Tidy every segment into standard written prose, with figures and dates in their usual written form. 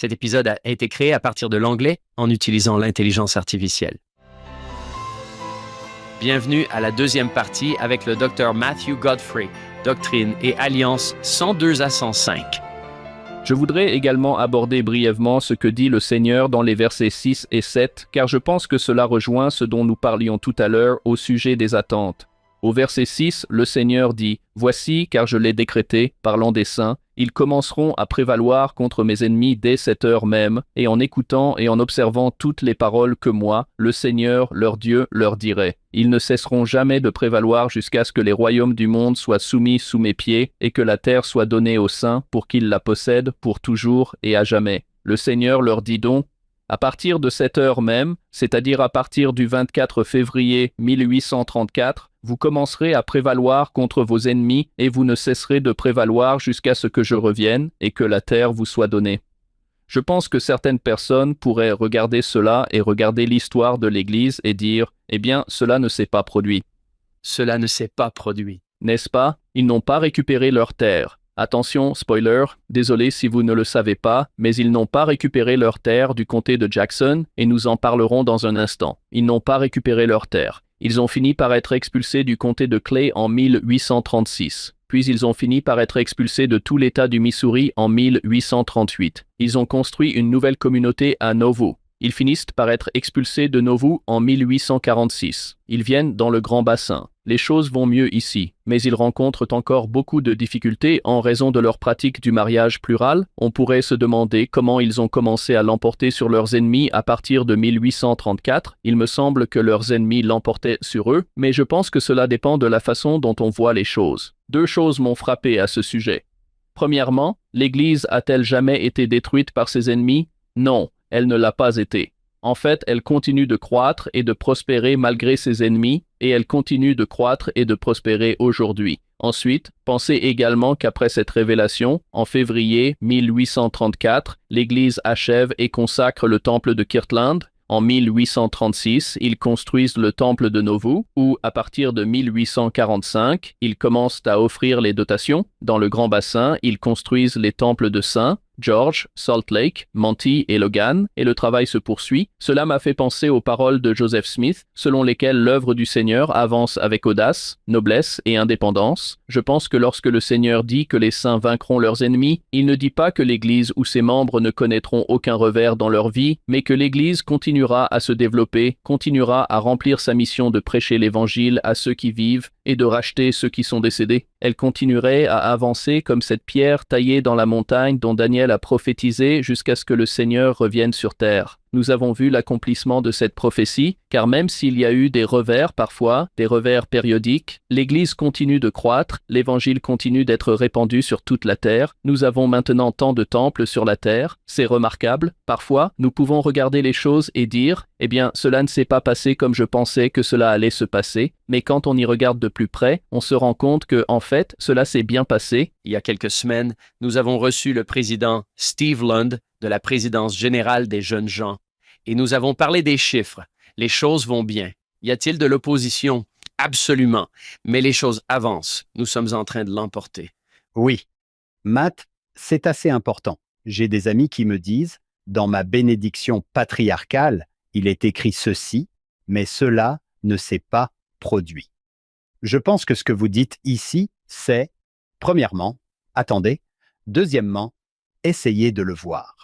Cet épisode a été créé à partir de l'anglais en utilisant l'intelligence artificielle. Bienvenue à la deuxième partie avec le Dr Matthew Godfrey, Doctrine et Alliance 102 à 105. Je voudrais également aborder brièvement ce que dit le Seigneur dans les versets 6 et 7, car je pense que cela rejoint ce dont nous parlions tout à l'heure au sujet des attentes. Au verset 6, le Seigneur dit « Voici, car je l'ai décrété, parlant des saints, ils commenceront à prévaloir contre mes ennemis dès cette heure même, et en écoutant et en observant toutes les paroles que moi, le Seigneur, leur Dieu, leur dirai. Ils ne cesseront jamais de prévaloir jusqu'à ce que les royaumes du monde soient soumis sous mes pieds, et que la terre soit donnée aux saints pour qu'ils la possèdent pour toujours et à jamais. Le Seigneur leur dit donc, à partir de cette heure même, c'est-à-dire à partir du 24 février 1834, vous commencerez à prévaloir contre vos ennemis et vous ne cesserez de prévaloir jusqu'à ce que je revienne et que la terre vous soit donnée. Je pense que certaines personnes pourraient regarder cela et regarder l'histoire de l'Église et dire « Eh bien, cela ne s'est pas produit. » Cela ne s'est pas produit. N'est-ce pas? Ils n'ont pas récupéré leur terre. Attention, spoiler, désolé si vous ne le savez pas, mais ils n'ont pas récupéré leur terre du comté de Jackson et nous en parlerons dans un instant. Ils n'ont pas récupéré leur terre. Ils ont fini par être expulsés du comté de Clay en 1836. Puis ils ont fini par être expulsés de tout l'État du Missouri en 1838. Ils ont construit une nouvelle communauté à Nauvoo. Ils finissent par être expulsés de Nauvoo en 1846. Ils viennent dans le Grand Bassin. Les choses vont mieux ici, mais ils rencontrent encore beaucoup de difficultés en raison de leur pratique du mariage plural. On pourrait se demander comment ils ont commencé à l'emporter sur leurs ennemis à partir de 1834. Il me semble que leurs ennemis l'emportaient sur eux, mais je pense que cela dépend de la façon dont on voit les choses. Deux choses m'ont frappé à ce sujet. Premièrement, l'Église a-t-elle jamais été détruite par ses ennemis? Non, elle ne l'a pas été. En fait, elle continue de croître et de prospérer malgré ses ennemis, et elle continue de croître et de prospérer aujourd'hui. Ensuite, pensez également qu'après cette révélation, en février 1834, l'Église achève et consacre le temple de Kirtland. En 1836, ils construisent le temple de Nauvoo, où, à partir de 1845, ils commencent à offrir les dotations. Dans le Grand Bassin, ils construisent les temples de Saint George, Salt Lake, Monty et Logan, et le travail se poursuit. Cela m'a fait penser aux paroles de Joseph Smith, selon lesquelles l'œuvre du Seigneur avance avec audace, noblesse et indépendance. Je pense que lorsque le Seigneur dit que les saints vaincront leurs ennemis, il ne dit pas que l'Église ou ses membres ne connaîtront aucun revers dans leur vie, mais que l'Église continuera à se développer, continuera à remplir sa mission de prêcher l'Évangile à ceux qui vivent et de racheter ceux qui sont décédés. Elle continuerait à avancer comme cette pierre taillée dans la montagne dont Daniel a prophétisé jusqu'à ce que le Seigneur revienne sur terre. Nous avons vu l'accomplissement de cette prophétie, car même s'il y a eu des revers parfois, des revers périodiques, l'Église continue de croître, l'Évangile continue d'être répandu sur toute la terre, nous avons maintenant tant de temples sur la terre, c'est remarquable. Parfois, nous pouvons regarder les choses et dire « Eh bien, cela ne s'est pas passé comme je pensais que cela allait se passer », mais quand on y regarde de plus près, on se rend compte que, en fait, cela s'est bien passé. Il y a quelques semaines, nous avons reçu le président Steve Lund de la présidence générale des jeunes gens, et nous avons parlé des chiffres. Les choses vont bien. Y a-t-il de l'opposition? Absolument. Mais les choses avancent. Nous sommes en train de l'emporter. Oui. Matt, c'est assez important. J'ai des amis qui me disent, dans ma bénédiction patriarcale, il est écrit ceci, mais cela ne s'est pas produit. Je pense que ce que vous dites ici, c'est, premièrement, attendez, deuxièmement, essayez de le voir.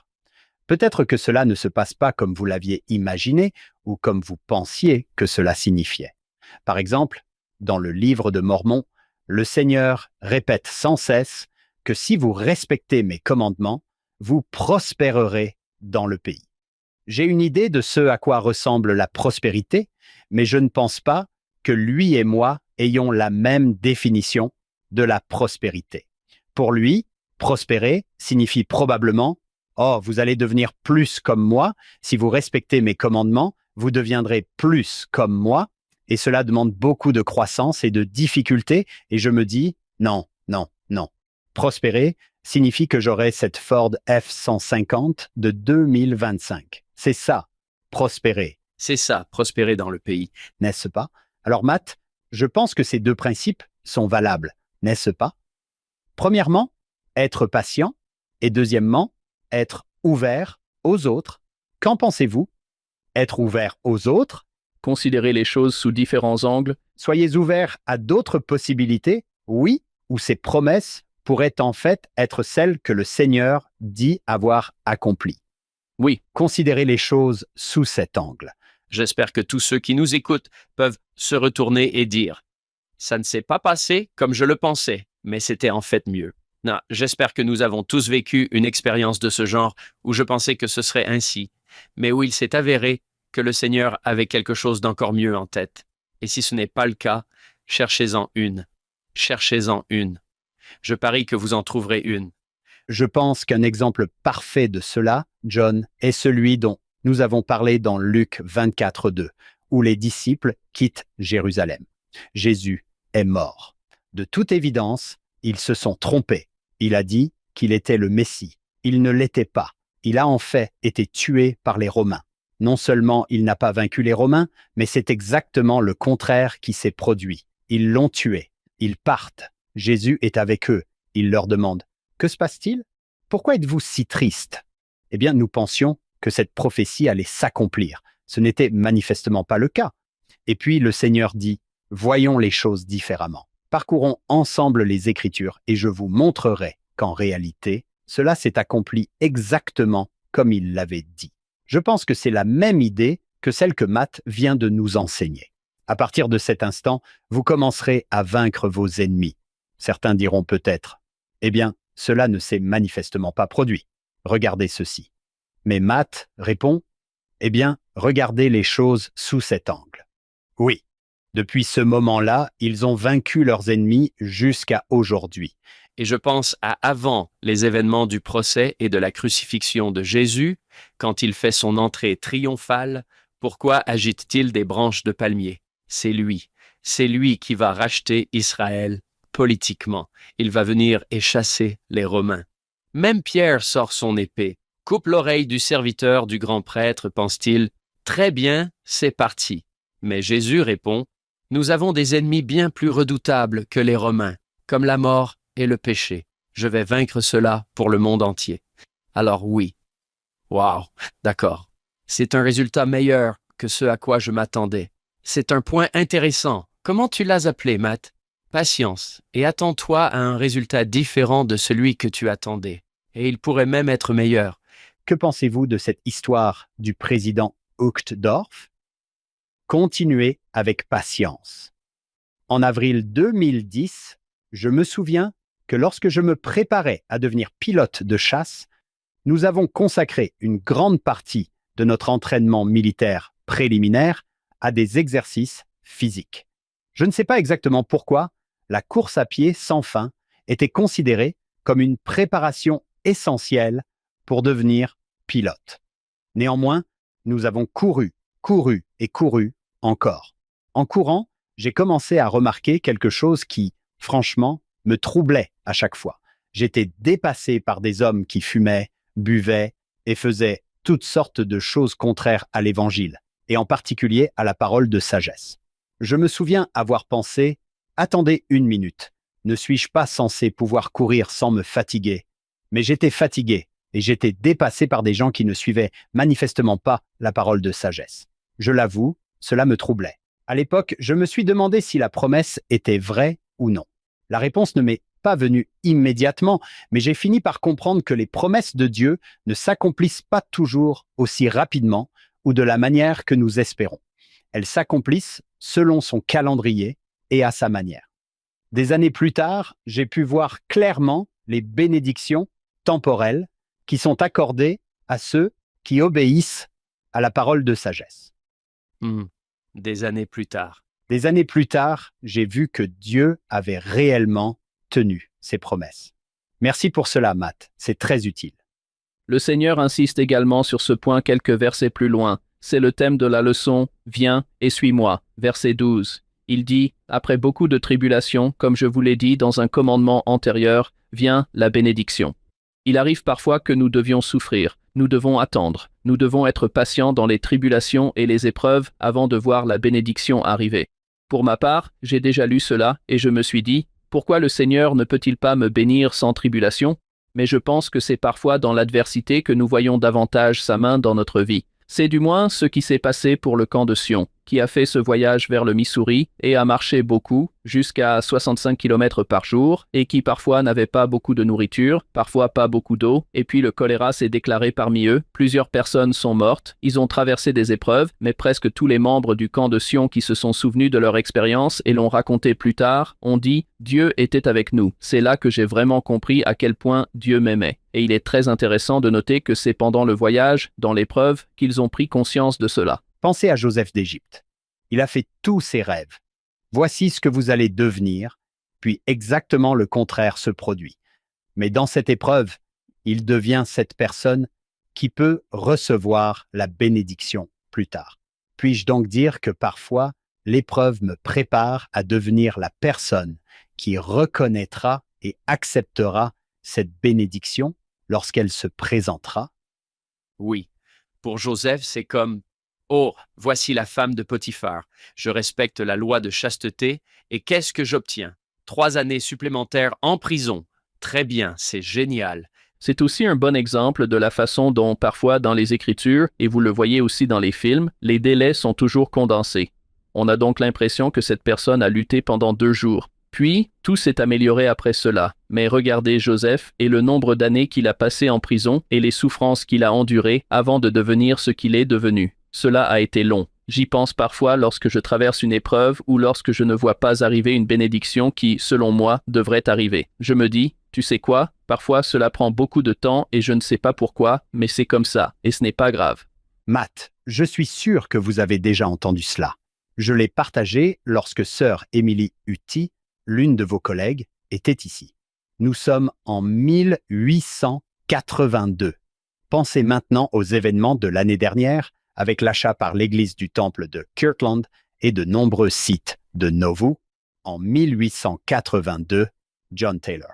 Peut-être que cela ne se passe pas comme vous l'aviez imaginé ou comme vous pensiez que cela signifiait. Par exemple, dans le livre de Mormon, le Seigneur répète sans cesse que si vous respectez mes commandements, vous prospérerez dans le pays. J'ai une idée de ce à quoi ressemble la prospérité, mais je ne pense pas que lui et moi ayons la même définition de la prospérité. Pour lui, prospérer signifie probablement « Oh, vous allez devenir plus comme moi, si vous respectez mes commandements, vous deviendrez plus comme moi » et cela demande beaucoup de croissance et de difficulté et je me dis « Non, non, non. Prospérer signifie que j'aurai cette Ford F-150 de 2025. C'est ça, prospérer. C'est ça, prospérer dans le pays. N'est-ce pas? Alors Matt, je pense que ces deux principes sont valables, n'est-ce pas? Premièrement, être patient et deuxièmement, être ouvert aux autres. Qu'en pensez-vous? Être ouvert aux autres? Considérez les choses sous différents angles. Soyez ouverts à d'autres possibilités, oui, où ces promesses pourraient en fait être celles que le Seigneur dit avoir accomplies. Oui, Considérez les choses sous cet angle. J'espère que tous ceux qui nous écoutent peuvent se retourner et dire « Ça ne s'est pas passé comme je le pensais, mais c'était en fait mieux ». Non, j'espère que nous avons tous vécu une expérience de ce genre où je pensais que ce serait ainsi, mais où il s'est avéré que le Seigneur avait quelque chose d'encore mieux en tête. Et si ce n'est pas le cas, cherchez-en une. Cherchez-en une. Je parie que vous en trouverez une. Je pense qu'un exemple parfait de cela, John, est celui dont nous avons parlé dans Luc 24:2, où les disciples quittent Jérusalem. Jésus est mort. De toute évidence, ils se sont trompés. Il a dit qu'il était le Messie. Il ne l'était pas. Il a en fait été tué par les Romains. Non seulement il n'a pas vaincu les Romains, mais c'est exactement le contraire qui s'est produit. Ils l'ont tué. Ils partent. Jésus est avec eux. Il leur demande « Que se passe-t-il? Pourquoi êtes-vous si tristes ?» Eh bien, nous pensions que cette prophétie allait s'accomplir. Ce n'était manifestement pas le cas. Et puis le Seigneur dit « Voyons les choses différemment. Parcourons ensemble les Écritures et je vous montrerai qu'en réalité, cela s'est accompli exactement comme il l'avait dit. » Je pense que c'est la même idée que celle que Matt vient de nous enseigner. À partir de cet instant, vous commencerez à vaincre vos ennemis. Certains diront peut-être « Eh bien, cela ne s'est manifestement pas produit. Regardez ceci. » Mais Matt répond « Eh bien, regardez les choses sous cet angle. » Oui, depuis ce moment-là, ils ont vaincu leurs ennemis jusqu'à aujourd'hui. Et je pense à avant les événements du procès et de la crucifixion de Jésus, quand il fait son entrée triomphale, pourquoi agite-t-il des branches de palmier? C'est lui qui va racheter Israël politiquement. Il va venir et chasser les Romains. Même Pierre sort son épée, coupe l'oreille du serviteur du grand prêtre, pense-t-il. Très bien, c'est parti. Mais Jésus répond, nous avons des ennemis bien plus redoutables que les Romains, comme la mort et le péché. Je vais vaincre cela pour le monde entier. Alors oui. Wow, d'accord. C'est un résultat meilleur que ce à quoi je m'attendais. C'est un point intéressant. Comment tu l'as appelé, Matt? Patience, et attends-toi à un résultat différent de celui que tu attendais. Et il pourrait même être meilleur. Que pensez-vous de cette histoire du président Uchtdorf? Continuez avec patience. En avril 2010, je me souviens que lorsque je me préparais à devenir pilote de chasse, nous avons consacré une grande partie de notre entraînement militaire préliminaire à des exercices physiques. Je ne sais pas exactement pourquoi la course à pied sans fin était considérée comme une préparation essentielle pour devenir pilote. Néanmoins, nous avons couru et couru encore. En courant, j'ai commencé à remarquer quelque chose qui, franchement, me troublait à chaque fois. J'étais dépassé par des hommes qui fumaient, buvaient et faisaient toutes sortes de choses contraires à l'Évangile, et en particulier à la parole de sagesse. Je me souviens avoir pensé « Attendez une minute, ne suis-je pas censé pouvoir courir sans me fatiguer ?» Mais j'étais fatigué et j'étais dépassé par des gens qui ne suivaient manifestement pas la parole de sagesse. Je l'avoue, cela me troublait. À l'époque, je me suis demandé si la promesse était vraie ou non. La réponse ne m'est pas venue immédiatement, mais j'ai fini par comprendre que les promesses de Dieu ne s'accomplissent pas toujours aussi rapidement ou de la manière que nous espérons. Elles s'accomplissent selon son calendrier et à sa manière. Des années plus tard, j'ai pu voir clairement les bénédictions temporelles qui sont accordées à ceux qui obéissent à la parole de sagesse. Des années plus tard. Des années plus tard, j'ai vu que Dieu avait réellement tenu ses promesses. Merci pour cela, Matt. C'est très utile. Le Seigneur insiste également sur ce point quelques versets plus loin. C'est le thème de la leçon « Viens et suis-moi », verset 12. Il dit « Après beaucoup de tribulations, comme je vous l'ai dit dans un commandement antérieur, vient la bénédiction. » Il arrive parfois que nous devions souffrir, nous devons attendre, nous devons être patients dans les tribulations et les épreuves avant de voir la bénédiction arriver. Pour ma part, j'ai déjà lu cela et je me suis dit, pourquoi le Seigneur ne peut-il pas me bénir sans tribulation? Mais je pense que c'est parfois dans l'adversité que nous voyons davantage sa main dans notre vie. C'est du moins ce qui s'est passé pour le camp de Sion, qui a fait ce voyage vers le Missouri et a marché beaucoup, jusqu'à 65 km par jour, et qui parfois n'avait pas beaucoup de nourriture, parfois pas beaucoup d'eau, et puis le choléra s'est déclaré parmi eux, plusieurs personnes sont mortes, ils ont traversé des épreuves, mais presque tous les membres du camp de Sion qui se sont souvenus de leur expérience et l'ont raconté plus tard, ont dit « Dieu était avec nous ». C'est là que j'ai vraiment compris à quel point Dieu m'aimait. Et il est très intéressant de noter que c'est pendant le voyage, dans l'épreuve, qu'ils ont pris conscience de cela. Pensez à Joseph d'Égypte. Il a fait tous ses rêves. Voici ce que vous allez devenir, puis exactement le contraire se produit. Mais dans cette épreuve, il devient cette personne qui peut recevoir la bénédiction plus tard. Puis-je donc dire que parfois, l'épreuve me prépare à devenir la personne qui reconnaîtra et acceptera cette bénédiction lorsqu'elle se présentera? Oui. Pour Joseph, c'est comme « Oh, voici la femme de Potiphar. Je respecte la loi de chasteté, et qu'est-ce que j'obtiens? 3 années supplémentaires en prison. Très bien, c'est génial. » C'est aussi un bon exemple de la façon dont parfois dans les Écritures, et vous le voyez aussi dans les films, les délais sont toujours condensés. On a donc l'impression que cette personne a lutté pendant 2 jours. Puis, tout s'est amélioré après cela. Mais regardez Joseph et le nombre d'années qu'il a passé en prison et les souffrances qu'il a endurées avant de devenir ce qu'il est devenu. Cela a été long. J'y pense parfois lorsque je traverse une épreuve ou lorsque je ne vois pas arriver une bénédiction qui, selon moi, devrait arriver. Je me dis, tu sais quoi, parfois cela prend beaucoup de temps et je ne sais pas pourquoi, mais c'est comme ça, et ce n'est pas grave. Matt, je suis sûr que vous avez déjà entendu cela. Je l'ai partagé lorsque sœur Emily Uti, l'une de vos collègues, était ici. Nous sommes en 1882. Pensez maintenant aux événements de l'année dernière avec l'achat par l'Église du Temple de Kirtland et de nombreux sites de Nauvoo. En 1882, John Taylor.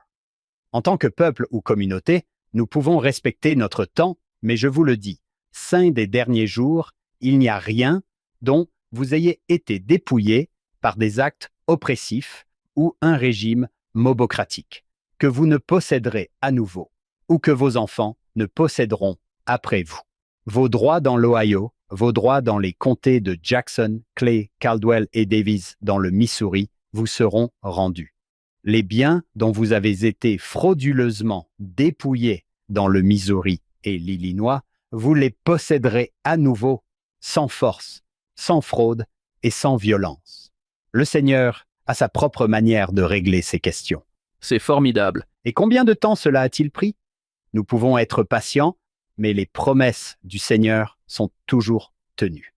En tant que peuple ou communauté, nous pouvons respecter notre temps, mais je vous le dis, saint des derniers jours, il n'y a rien dont vous ayez été dépouillé par des actes oppressifs ou un régime mobocratique, que vous ne posséderez à nouveau, ou que vos enfants ne posséderont après vous. Vos droits dans l'Ohio, vos droits dans les comtés de Jackson, Clay, Caldwell et Davies dans le Missouri vous seront rendus. Les biens dont vous avez été frauduleusement dépouillés dans le Missouri et l'Illinois, vous les posséderez à nouveau, sans force, sans fraude et sans violence. Le Seigneur a sa propre manière de régler ces questions. C'est formidable. Et combien de temps cela a-t-il pris? Nous pouvons être patients, mais les promesses du Seigneur sont toujours tenues.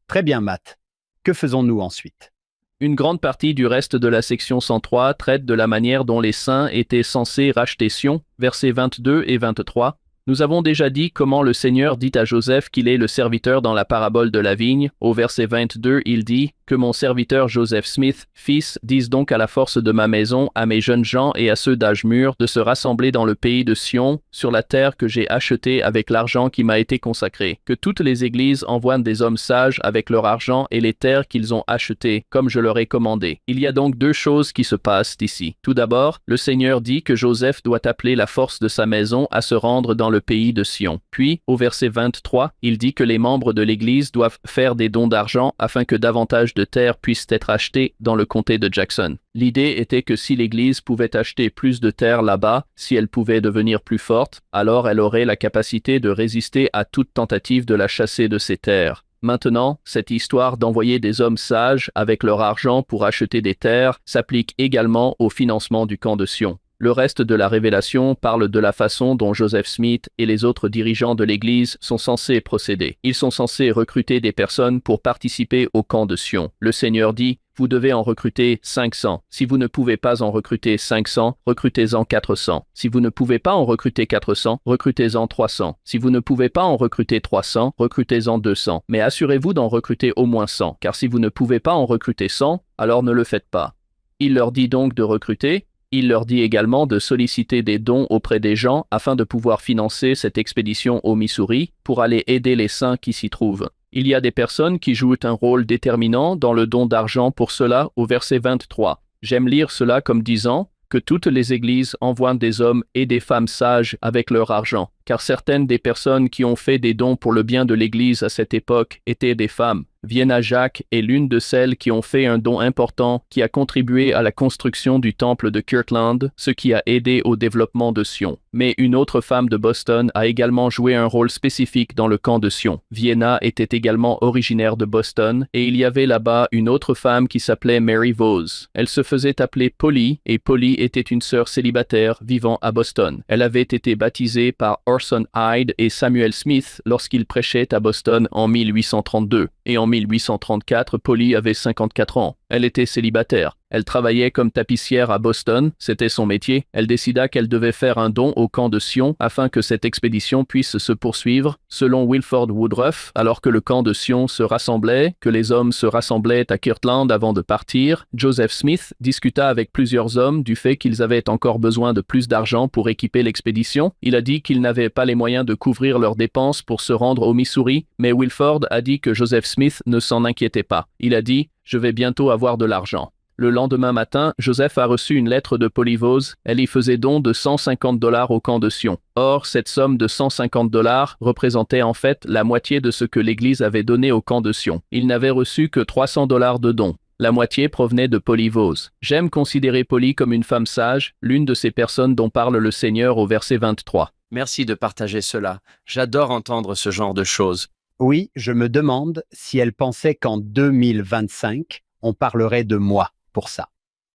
Très bien, Matt. Que faisons-nous ensuite? Une grande partie du reste de la section 103 traite de la manière dont les saints étaient censés racheter Sion, versets 22 et 23. Nous avons déjà dit comment le Seigneur dit à Joseph qu'il est le serviteur dans la parabole de la vigne. Au verset 22, il dit « Que mon serviteur Joseph Smith, fils, dise donc à la force de ma maison, à mes jeunes gens et à ceux d'âge mûr, de se rassembler dans le pays de Sion, sur la terre que j'ai achetée avec l'argent qui m'a été consacré. Que toutes les églises envoient des hommes sages avec leur argent et les terres qu'ils ont achetées, comme je leur ai commandé. » Il y a donc 2 choses qui se passent ici. Tout d'abord, le Seigneur dit que Joseph doit appeler la force de sa maison à se rendre dans le pays de Sion. Puis, au verset 23, il dit que les membres de l'Église doivent faire des dons d'argent afin que davantage de terres puissent être achetées dans le comté de Jackson. L'idée était que si l'Église pouvait acheter plus de terres là-bas, si elle pouvait devenir plus forte, alors elle aurait la capacité de résister à toute tentative de la chasser de ces terres. Maintenant, cette histoire d'envoyer des hommes sages avec leur argent pour acheter des terres s'applique également au financement du camp de Sion. Le reste de la révélation parle de la façon dont Joseph Smith et les autres dirigeants de l'Église sont censés procéder. Ils sont censés recruter des personnes pour participer au camp de Sion. Le Seigneur dit, vous devez en recruter 500. Si vous ne pouvez pas en recruter 500, recrutez-en 400. Si vous ne pouvez pas en recruter 400, recrutez-en 300. Si vous ne pouvez pas en recruter 300, recrutez-en 200. Mais assurez-vous d'en recruter au moins 100, car si vous ne pouvez pas en recruter 100, alors ne le faites pas. Il leur dit donc de recruter. Il leur dit également de solliciter des dons auprès des gens afin de pouvoir financer cette expédition au Missouri pour aller aider les saints qui s'y trouvent. Il y a des personnes qui jouent un rôle déterminant dans le don d'argent pour cela au verset 23. J'aime lire cela comme disant que toutes les églises envoient des hommes et des femmes sages avec leur argent, car certaines des personnes qui ont fait des dons pour le bien de l'église à cette époque étaient des femmes. Vienna Jacques est l'une de celles qui ont fait un don important qui a contribué à la construction du temple de Kirtland, ce qui a aidé au développement de Sion. Mais une autre femme de Boston a également joué un rôle spécifique dans le camp de Sion. Vienna était également originaire de Boston et il y avait là-bas une autre femme qui s'appelait Mary Vose. Elle se faisait appeler Polly et Polly était une sœur célibataire vivant à Boston. Elle avait été baptisée par Orson Hyde et Samuel Smith lorsqu'ils prêchaient à Boston en 1832. Et en 1834, Polly avait 54 ans. Elle était célibataire. Elle travaillait comme tapissière à Boston, c'était son métier. Elle décida qu'elle devait faire un don au camp de Sion afin que cette expédition puisse se poursuivre. Selon Wilford Woodruff, alors que le camp de Sion se rassemblait, que les hommes se rassemblaient à Kirtland avant de partir, Joseph Smith discuta avec plusieurs hommes du fait qu'ils avaient encore besoin de plus d'argent pour équiper l'expédition. Il a dit qu'ils n'avaient pas les moyens de couvrir leurs dépenses pour se rendre au Missouri, mais Wilford a dit que Joseph Smith ne s'en inquiétait pas. Il a dit « Je vais bientôt avoir de l'argent ». Le lendemain matin, Joseph a reçu une lettre de Polly Vose. Elle y faisait don de $150 au camp de Sion. Or, cette somme de $150 représentait en fait la moitié de ce que l'Église avait donné au camp de Sion. Il n'avait reçu que $300 de dons. La moitié provenait de Polly Vose. J'aime considérer Polly comme une femme sage, l'une de ces personnes dont parle le Seigneur au verset 23. Merci de partager cela. J'adore entendre ce genre de choses. Oui, je me demande si elle pensait qu'en 2025, on parlerait de moi pour ça.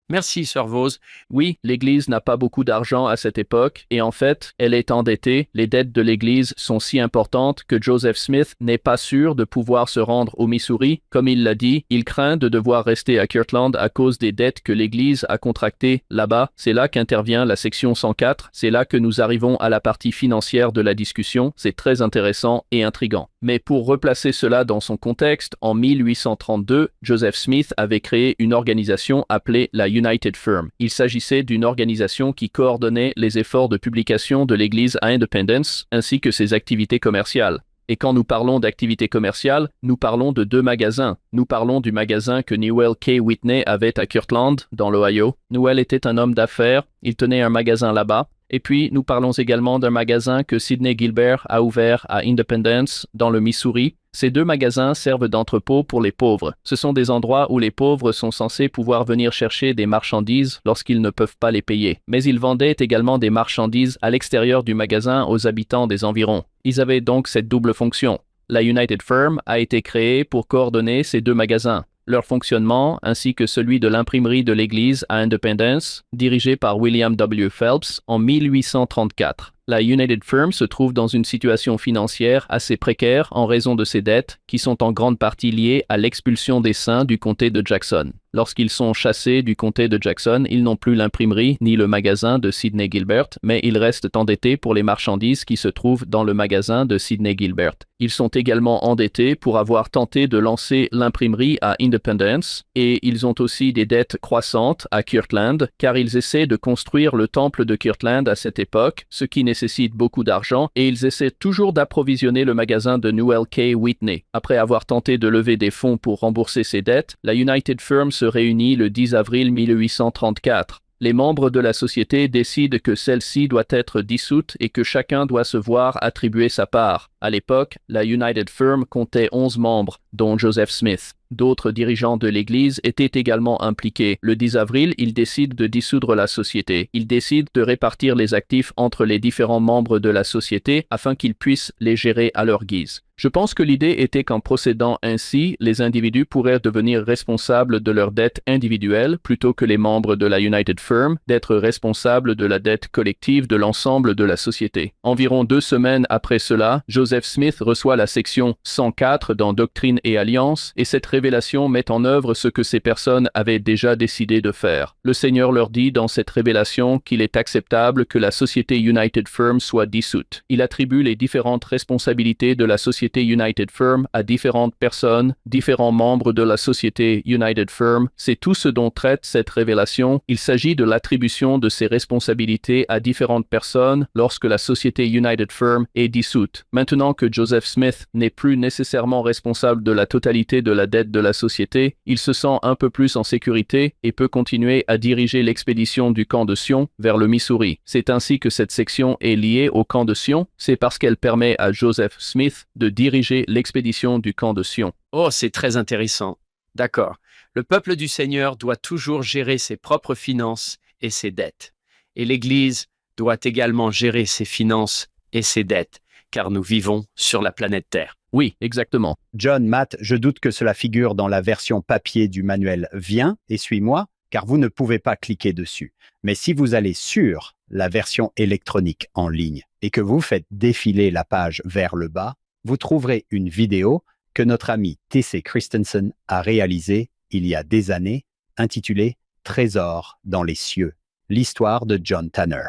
Merci, Sœur Vose. Oui, l'Église n'a pas beaucoup d'argent à cette époque, et en fait, elle est endettée. Les dettes de l'Église sont si importantes que Joseph Smith n'est pas sûr de pouvoir se rendre au Missouri. Comme il l'a dit, il craint de devoir rester à Kirtland à cause des dettes que l'Église a contractées là-bas. C'est là qu'intervient la section 104. C'est là que nous arrivons à la partie financière de la discussion. C'est très intéressant et intriguant. Mais pour replacer cela dans son contexte, en 1832, Joseph Smith avait créé une organisation appelée la United Firm. Il s'agissait d'une organisation qui coordonnait les efforts de publication de l'Église à Independence ainsi que ses activités commerciales. Et quand nous parlons d'activités commerciales, nous parlons de deux magasins. Nous parlons du magasin que Newell K. Whitney avait à Kirtland, dans l'Ohio. Newell était un homme d'affaires, il tenait un magasin là-bas. Et puis, nous parlons également d'un magasin que Sidney Gilbert a ouvert à Independence, dans le Missouri. Ces deux magasins servent d'entrepôt pour les pauvres. Ce sont des endroits où les pauvres sont censés pouvoir venir chercher des marchandises lorsqu'ils ne peuvent pas les payer. Mais ils vendaient également des marchandises à l'extérieur du magasin aux habitants des environs. Ils avaient donc cette double fonction. La United Firm a été créée pour coordonner ces deux magasins. Leur fonctionnement, ainsi que celui de l'imprimerie de l'Église à Independence, dirigée par William W. Phelps en 1834. La United Firm se trouve dans une situation financière assez précaire en raison de ses dettes, qui sont en grande partie liées à l'expulsion des saints du comté de Jackson. Lorsqu'ils sont chassés du comté de Jackson, ils n'ont plus l'imprimerie ni le magasin de Sidney Gilbert, mais ils restent endettés pour les marchandises qui se trouvent dans le magasin de Sidney Gilbert. Ils sont également endettés pour avoir tenté de lancer l'imprimerie à Independence, et ils ont aussi des dettes croissantes à Kirtland, car ils essaient de construire le temple de Kirtland à cette époque, ce qui nécessite beaucoup d'argent, et ils essaient toujours d'approvisionner le magasin de Newell K. Whitney. Après avoir tenté de lever des fonds pour rembourser ses dettes, la United Firm se réunit le 10 avril 1834. Les membres de la société décident que celle-ci doit être dissoute et que chacun doit se voir attribuer sa part. À l'époque, la United Firm comptait 11 membres, dont Joseph Smith. D'autres dirigeants de l'Église étaient également impliqués. Le 10 avril, ils décident de dissoudre la société. Ils décident de répartir les actifs entre les différents membres de la société afin qu'ils puissent les gérer à leur guise. Je pense que l'idée était qu'en procédant ainsi, les individus pourraient devenir responsables de leurs dettes individuelles plutôt que les membres de la United Firm d'être responsables de la dette collective de l'ensemble de la société. Environ 2 semaines après cela, Joseph Smith reçoit la section 104 dans Doctrine et Alliance, et cette révélation met en œuvre ce que ces personnes avaient déjà décidé de faire. Le Seigneur leur dit dans cette révélation qu'il est acceptable que la société United Firm soit dissoute. Il attribue les différentes responsabilités de la société United Firm à différentes personnes, différents membres de la société United Firm. C'est tout ce dont traite cette révélation. Il s'agit de l'attribution de ces responsabilités à différentes personnes lorsque la société United Firm est dissoute. Maintenant que Joseph Smith n'est plus nécessairement responsable de la totalité de la dette tête de la société, il se sent un peu plus en sécurité et peut continuer à diriger l'expédition du camp de Sion vers le Missouri. C'est ainsi que cette section est liée au camp de Sion, c'est parce qu'elle permet à Joseph Smith de diriger l'expédition du camp de Sion. Oh, c'est très intéressant. D'accord. Le peuple du Seigneur doit toujours gérer ses propres finances et ses dettes. Et l'Église doit également gérer ses finances et ses dettes, car nous vivons sur la planète Terre. Oui, exactement. John, Matt, je doute que cela figure dans la version papier du manuel. Viens et suis-moi, car vous ne pouvez pas cliquer dessus. Mais si vous allez sur la version électronique en ligne et que vous faites défiler la page vers le bas, vous trouverez une vidéo que notre ami T.C. Christensen a réalisée il y a des années, intitulée « Trésor dans les cieux », l'histoire de John Tanner.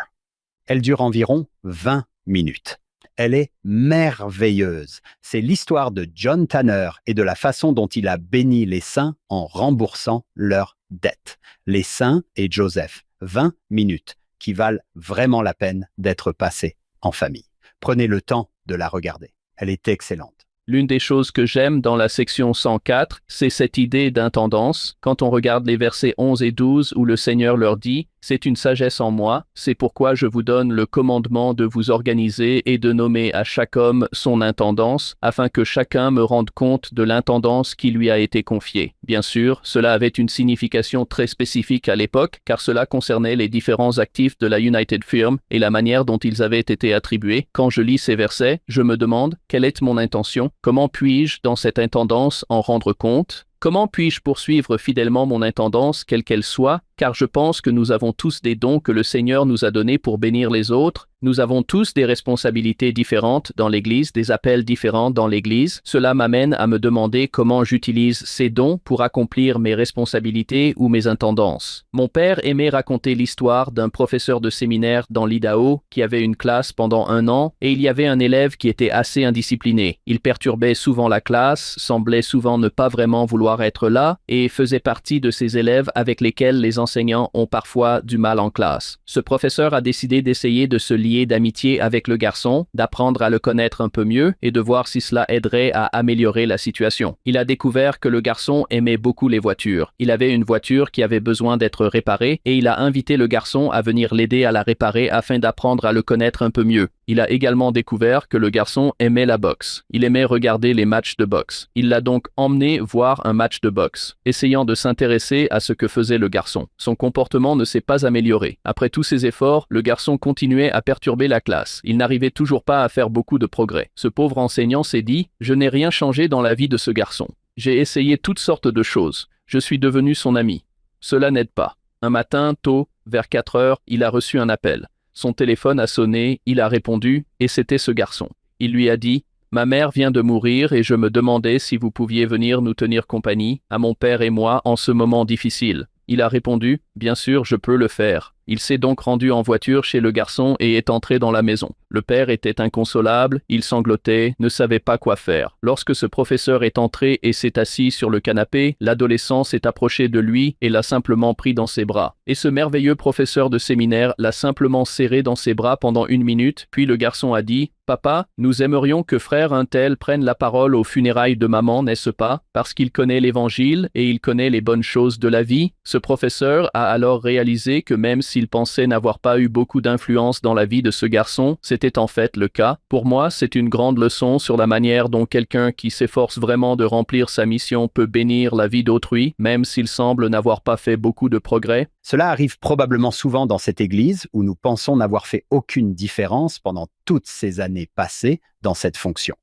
Elle dure environ 20 minutes. Elle est merveilleuse. C'est l'histoire de John Tanner et de la façon dont il a béni les saints en remboursant leurs dettes. Les saints et Joseph, 20 minutes qui valent vraiment la peine d'être passées en famille. Prenez le temps de la regarder. Elle est excellente. L'une des choses que j'aime dans la section 104, c'est cette idée d'intendance. Quand on regarde les versets 11 et 12 où le Seigneur leur dit « C'est une sagesse en moi, c'est pourquoi je vous donne le commandement de vous organiser et de nommer à chaque homme son intendance, afin que chacun me rende compte de l'intendance qui lui a été confiée. » Bien sûr, cela avait une signification très spécifique à l'époque, car cela concernait les différents actifs de la United Firm et la manière dont ils avaient été attribués. Quand je lis ces versets, je me demande « Quelle est mon intention ? Comment puis-je, dans cette intendance, en rendre compte ? Comment puis-je poursuivre fidèlement mon intendance, quelle qu'elle soit, car je pense que nous avons tous des dons que le Seigneur nous a donnés pour bénir les autres. Nous avons tous des responsabilités différentes dans l'Église, des appels différents dans l'Église. Cela m'amène à me demander comment j'utilise ces dons pour accomplir mes responsabilités ou mes intendances. Mon père aimait raconter l'histoire d'un professeur de séminaire dans l'Idaho qui avait une classe pendant 1 an et il y avait un élève qui était assez indiscipliné. Il perturbait souvent la classe, semblait souvent ne pas vraiment vouloir être là et faisait partie de ces élèves avec lesquels les enseignants ont parfois du mal en classe. Ce professeur a décidé d'essayer de se lier d'amitié avec le garçon, d'apprendre à le connaître un peu mieux et de voir si cela aiderait à améliorer la situation. Il a découvert que le garçon aimait beaucoup les voitures. Il avait une voiture qui avait besoin d'être réparée et il a invité le garçon à venir l'aider à la réparer afin d'apprendre à le connaître un peu mieux. Il a également découvert que le garçon aimait la boxe. Il aimait regarder les matchs de boxe. Il l'a donc emmené voir un match de boxe, essayant de s'intéresser à ce que faisait le garçon. Son comportement ne s'est pas amélioré. Après tous ses efforts, le garçon continuait à perturber la classe. Il n'arrivait toujours pas à faire beaucoup de progrès. Ce pauvre enseignant s'est dit « Je n'ai rien changé dans la vie de ce garçon. J'ai essayé toutes sortes de choses. Je suis devenu son ami. Cela n'aide pas. » Un matin, tôt, vers 4 heures, il a reçu un appel. Son téléphone a sonné, il a répondu, et c'était ce garçon. Il lui a dit « Ma mère vient de mourir et je me demandais si vous pouviez venir nous tenir compagnie, à mon père et moi, en ce moment difficile. » Il a répondu « Bien sûr, je peux le faire. » Il s'est donc rendu en voiture chez le garçon et est entré dans la maison. Le père était inconsolable, il sanglotait, ne savait pas quoi faire. Lorsque ce professeur est entré et s'est assis sur le canapé, l'adolescent s'est approché de lui et l'a simplement pris dans ses bras. Et ce merveilleux professeur de séminaire l'a simplement serré dans ses bras pendant 1 minute, puis le garçon a dit « Papa, nous aimerions que frère un tel prenne la parole aux funérailles de maman, n'est-ce pas? Parce qu'il connaît l'Évangile et il connaît les bonnes choses de la vie. » Ce professeur a alors réalisé que même s'il pensait n'avoir pas eu beaucoup d'influence dans la vie de ce garçon, c'était en fait le cas. Pour moi, c'est une grande leçon sur la manière dont quelqu'un qui s'efforce vraiment de remplir sa mission peut bénir la vie d'autrui, même s'il semble n'avoir pas fait beaucoup de progrès. Cela arrive probablement souvent dans cette église où nous pensons n'avoir fait aucune différence pendant toutes ces années passées dans cette fonction.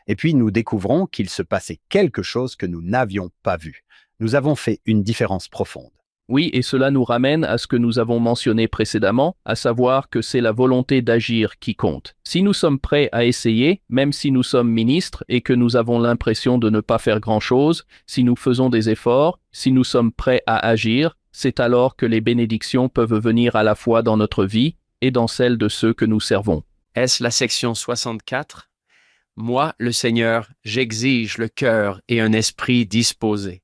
Et puis nous découvrons qu'il se passait quelque chose que nous n'avions pas vu. Nous avons fait une différence profonde. Oui, et cela nous ramène à ce que nous avons mentionné précédemment, à savoir que c'est la volonté d'agir qui compte. Si nous sommes prêts à essayer, même si nous sommes ministres et que nous avons l'impression de ne pas faire grand-chose, si nous faisons des efforts, si nous sommes prêts à agir, c'est alors que les bénédictions peuvent venir à la fois dans notre vie et dans celle de ceux que nous servons. Est-ce la section 64? Moi, le Seigneur, j'exige le cœur et un esprit disposé.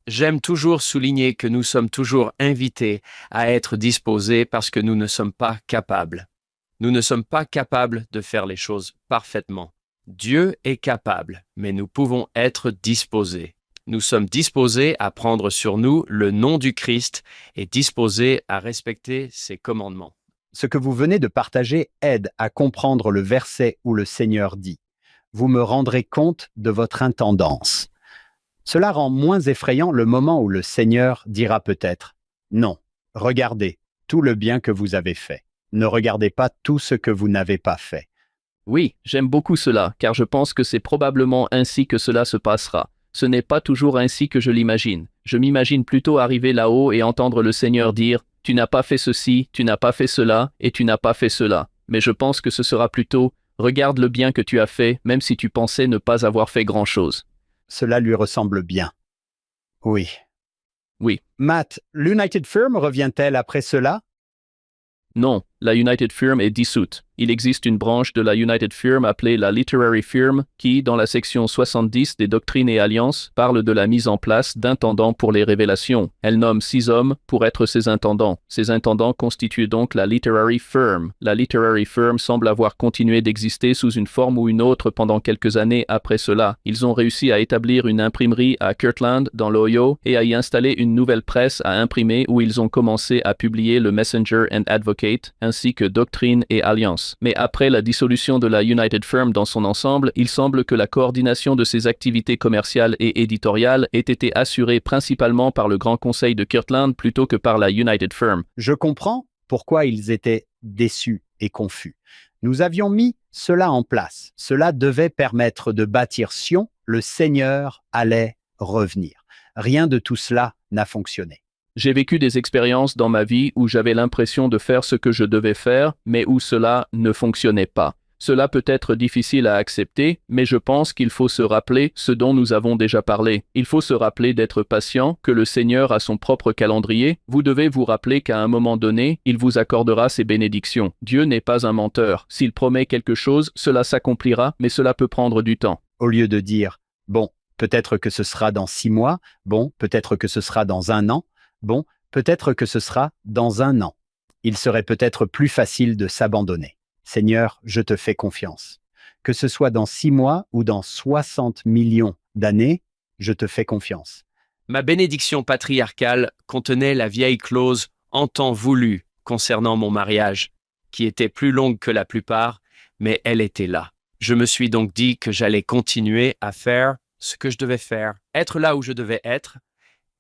J'aime toujours souligner que nous sommes toujours invités à être disposés parce que nous ne sommes pas capables. Nous ne sommes pas capables de faire les choses parfaitement. Dieu est capable, mais nous pouvons être disposés. Nous sommes disposés à prendre sur nous le nom du Christ et disposés à respecter ses commandements. Ce que vous venez de partager aide à comprendre le verset où le Seigneur dit « Vous me rendrez compte de votre intendance ». Cela rend moins effrayant le moment où le Seigneur dira peut-être « Non, regardez tout le bien que vous avez fait. Ne regardez pas tout ce que vous n'avez pas fait. » Oui, j'aime beaucoup cela, car je pense que c'est probablement ainsi que cela se passera. Ce n'est pas toujours ainsi que je l'imagine. Je m'imagine plutôt arriver là-haut et entendre le Seigneur dire « Tu n'as pas fait ceci, tu n'as pas fait cela, et tu n'as pas fait cela. » Mais je pense que ce sera plutôt « Regarde le bien que tu as fait, même si tu pensais ne pas avoir fait grand-chose. » Cela lui ressemble bien. Oui. Oui. Matt, l'United Firm revient-elle après cela? Non, la United Firm est dissoute. Il existe une branche de la United Firm appelée la Literary Firm qui, dans la section 70 des Doctrines et Alliances, parle de la mise en place d'intendants pour les révélations. Elle nomme 6 hommes pour être ses intendants. Ces intendants constituent donc la Literary Firm. La Literary Firm semble avoir continué d'exister sous une forme ou une autre pendant quelques années après cela. Ils ont réussi à établir une imprimerie à Kirtland, dans l'Ohio, et à y installer une nouvelle presse à imprimer où ils ont commencé à publier le Messenger and Advocate, ainsi que Doctrine et Alliance. Mais après la dissolution de la United Firm dans son ensemble, il semble que la coordination de ses activités commerciales et éditoriales ait été assurée principalement par le Grand Conseil de Kirtland plutôt que par la United Firm. Je comprends pourquoi ils étaient déçus et confus. Nous avions mis cela en place. Cela devait permettre de bâtir Sion. Le Seigneur allait revenir. Rien de tout cela n'a fonctionné. J'ai vécu des expériences dans ma vie où j'avais l'impression de faire ce que je devais faire, mais où cela ne fonctionnait pas. Cela peut être difficile à accepter, mais je pense qu'il faut se rappeler ce dont nous avons déjà parlé. Il faut se rappeler d'être patient, que le Seigneur a son propre calendrier. Vous devez vous rappeler qu'à un moment donné, il vous accordera ses bénédictions. Dieu n'est pas un menteur. S'il promet quelque chose, cela s'accomplira, mais cela peut prendre du temps. Au lieu de dire « Bon, peut-être que ce sera dans 6 mois, bon, peut-être que ce sera dans 1 an, bon, peut-être que ce sera dans 1 an. » Il serait peut-être plus facile de s'abandonner. Seigneur, je te fais confiance. Que ce soit dans 6 mois ou dans 60 millions d'années, je te fais confiance. Ma bénédiction patriarcale contenait la vieille clause « en temps voulu » concernant mon mariage, qui était plus longue que la plupart, mais elle était là. Je me suis donc dit que j'allais continuer à faire ce que je devais faire, être là où je devais être,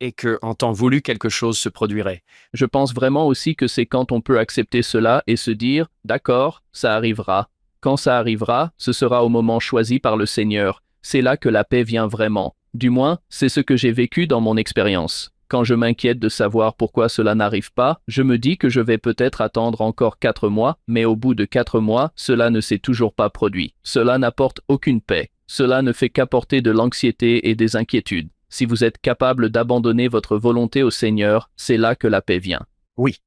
et que, en temps voulu, quelque chose se produirait. Je pense vraiment aussi que c'est quand on peut accepter cela et se dire « D'accord, ça arrivera. Quand ça arrivera, ce sera au moment choisi par le Seigneur. C'est là que la paix vient vraiment. Du moins, c'est ce que j'ai vécu dans mon expérience. Quand je m'inquiète de savoir pourquoi cela n'arrive pas, je me dis que je vais peut-être attendre encore 4 mois, mais au bout de 4 mois, cela ne s'est toujours pas produit. Cela n'apporte aucune paix. Cela ne fait qu'apporter de l'anxiété et des inquiétudes. Si vous êtes capable d'abandonner votre volonté au Seigneur, c'est là que la paix vient. Oui.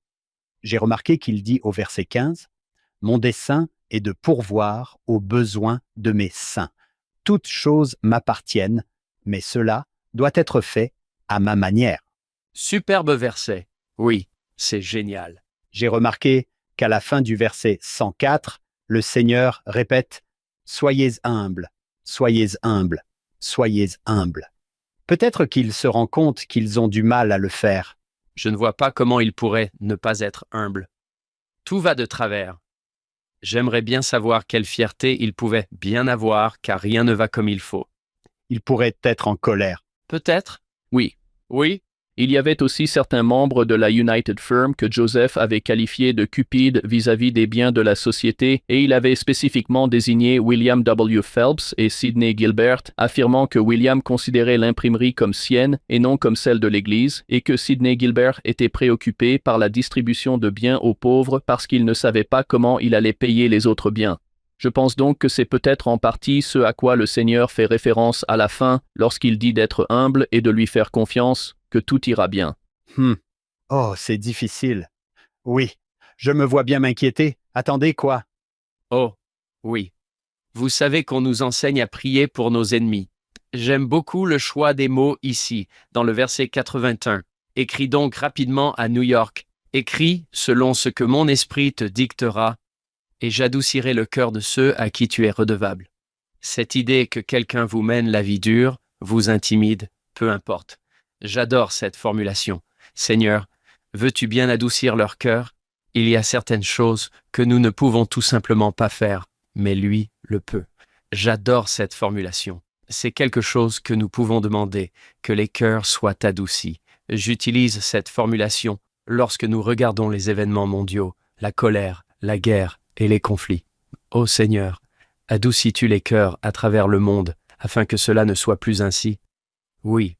J'ai remarqué qu'il dit au verset 15 « Mon dessein est de pourvoir aux besoins de mes saints. Toutes choses m'appartiennent, mais cela doit être fait à ma manière. » Superbe verset. Oui, c'est génial. J'ai remarqué qu'à la fin du verset 104, le Seigneur répète « Soyez humbles, soyez humbles, soyez humbles. » Peut-être qu'ils se rendent compte qu'ils ont du mal à le faire. Je ne vois pas comment ils pourraient ne pas être humbles. Tout va de travers. J'aimerais bien savoir quelle fierté ils pouvaient bien avoir, car rien ne va comme il faut. Ils pourraient être en colère. Peut-être? Oui. Oui? Il y avait aussi certains membres de la United Firm que Joseph avait qualifiés de cupides vis-à-vis des biens de la société et il avait spécifiquement désigné William W. Phelps et Sidney Gilbert, affirmant que William considérait l'imprimerie comme sienne et non comme celle de l'Église et que Sidney Gilbert était préoccupé par la distribution de biens aux pauvres parce qu'il ne savait pas comment il allait payer les autres biens. Je pense donc que c'est peut-être en partie ce à quoi le Seigneur fait référence à la fin lorsqu'il dit d'être humble et de lui faire confiance, que tout ira bien. Oh, c'est difficile. Oui, je me vois bien m'inquiéter. Attendez, quoi? Oh, oui. Vous savez qu'on nous enseigne à prier pour nos ennemis. J'aime beaucoup le choix des mots ici, dans le verset 81. Écris donc rapidement à New York. Écris selon ce que mon esprit te dictera, et j'adoucirai le cœur de ceux à qui tu es redevable. Cette idée que quelqu'un vous mène la vie dure, vous intimide, peu importe. J'adore cette formulation. Seigneur, veux-tu bien adoucir leur cœur? Il y a certaines choses que nous ne pouvons tout simplement pas faire, mais lui le peut. J'adore cette formulation. C'est quelque chose que nous pouvons demander, que les cœurs soient adoucis. J'utilise cette formulation lorsque nous regardons les événements mondiaux, la colère, la guerre et les conflits. Ô Seigneur, adoucis-tu les cœurs à travers le monde, afin que cela ne soit plus ainsi? Oui.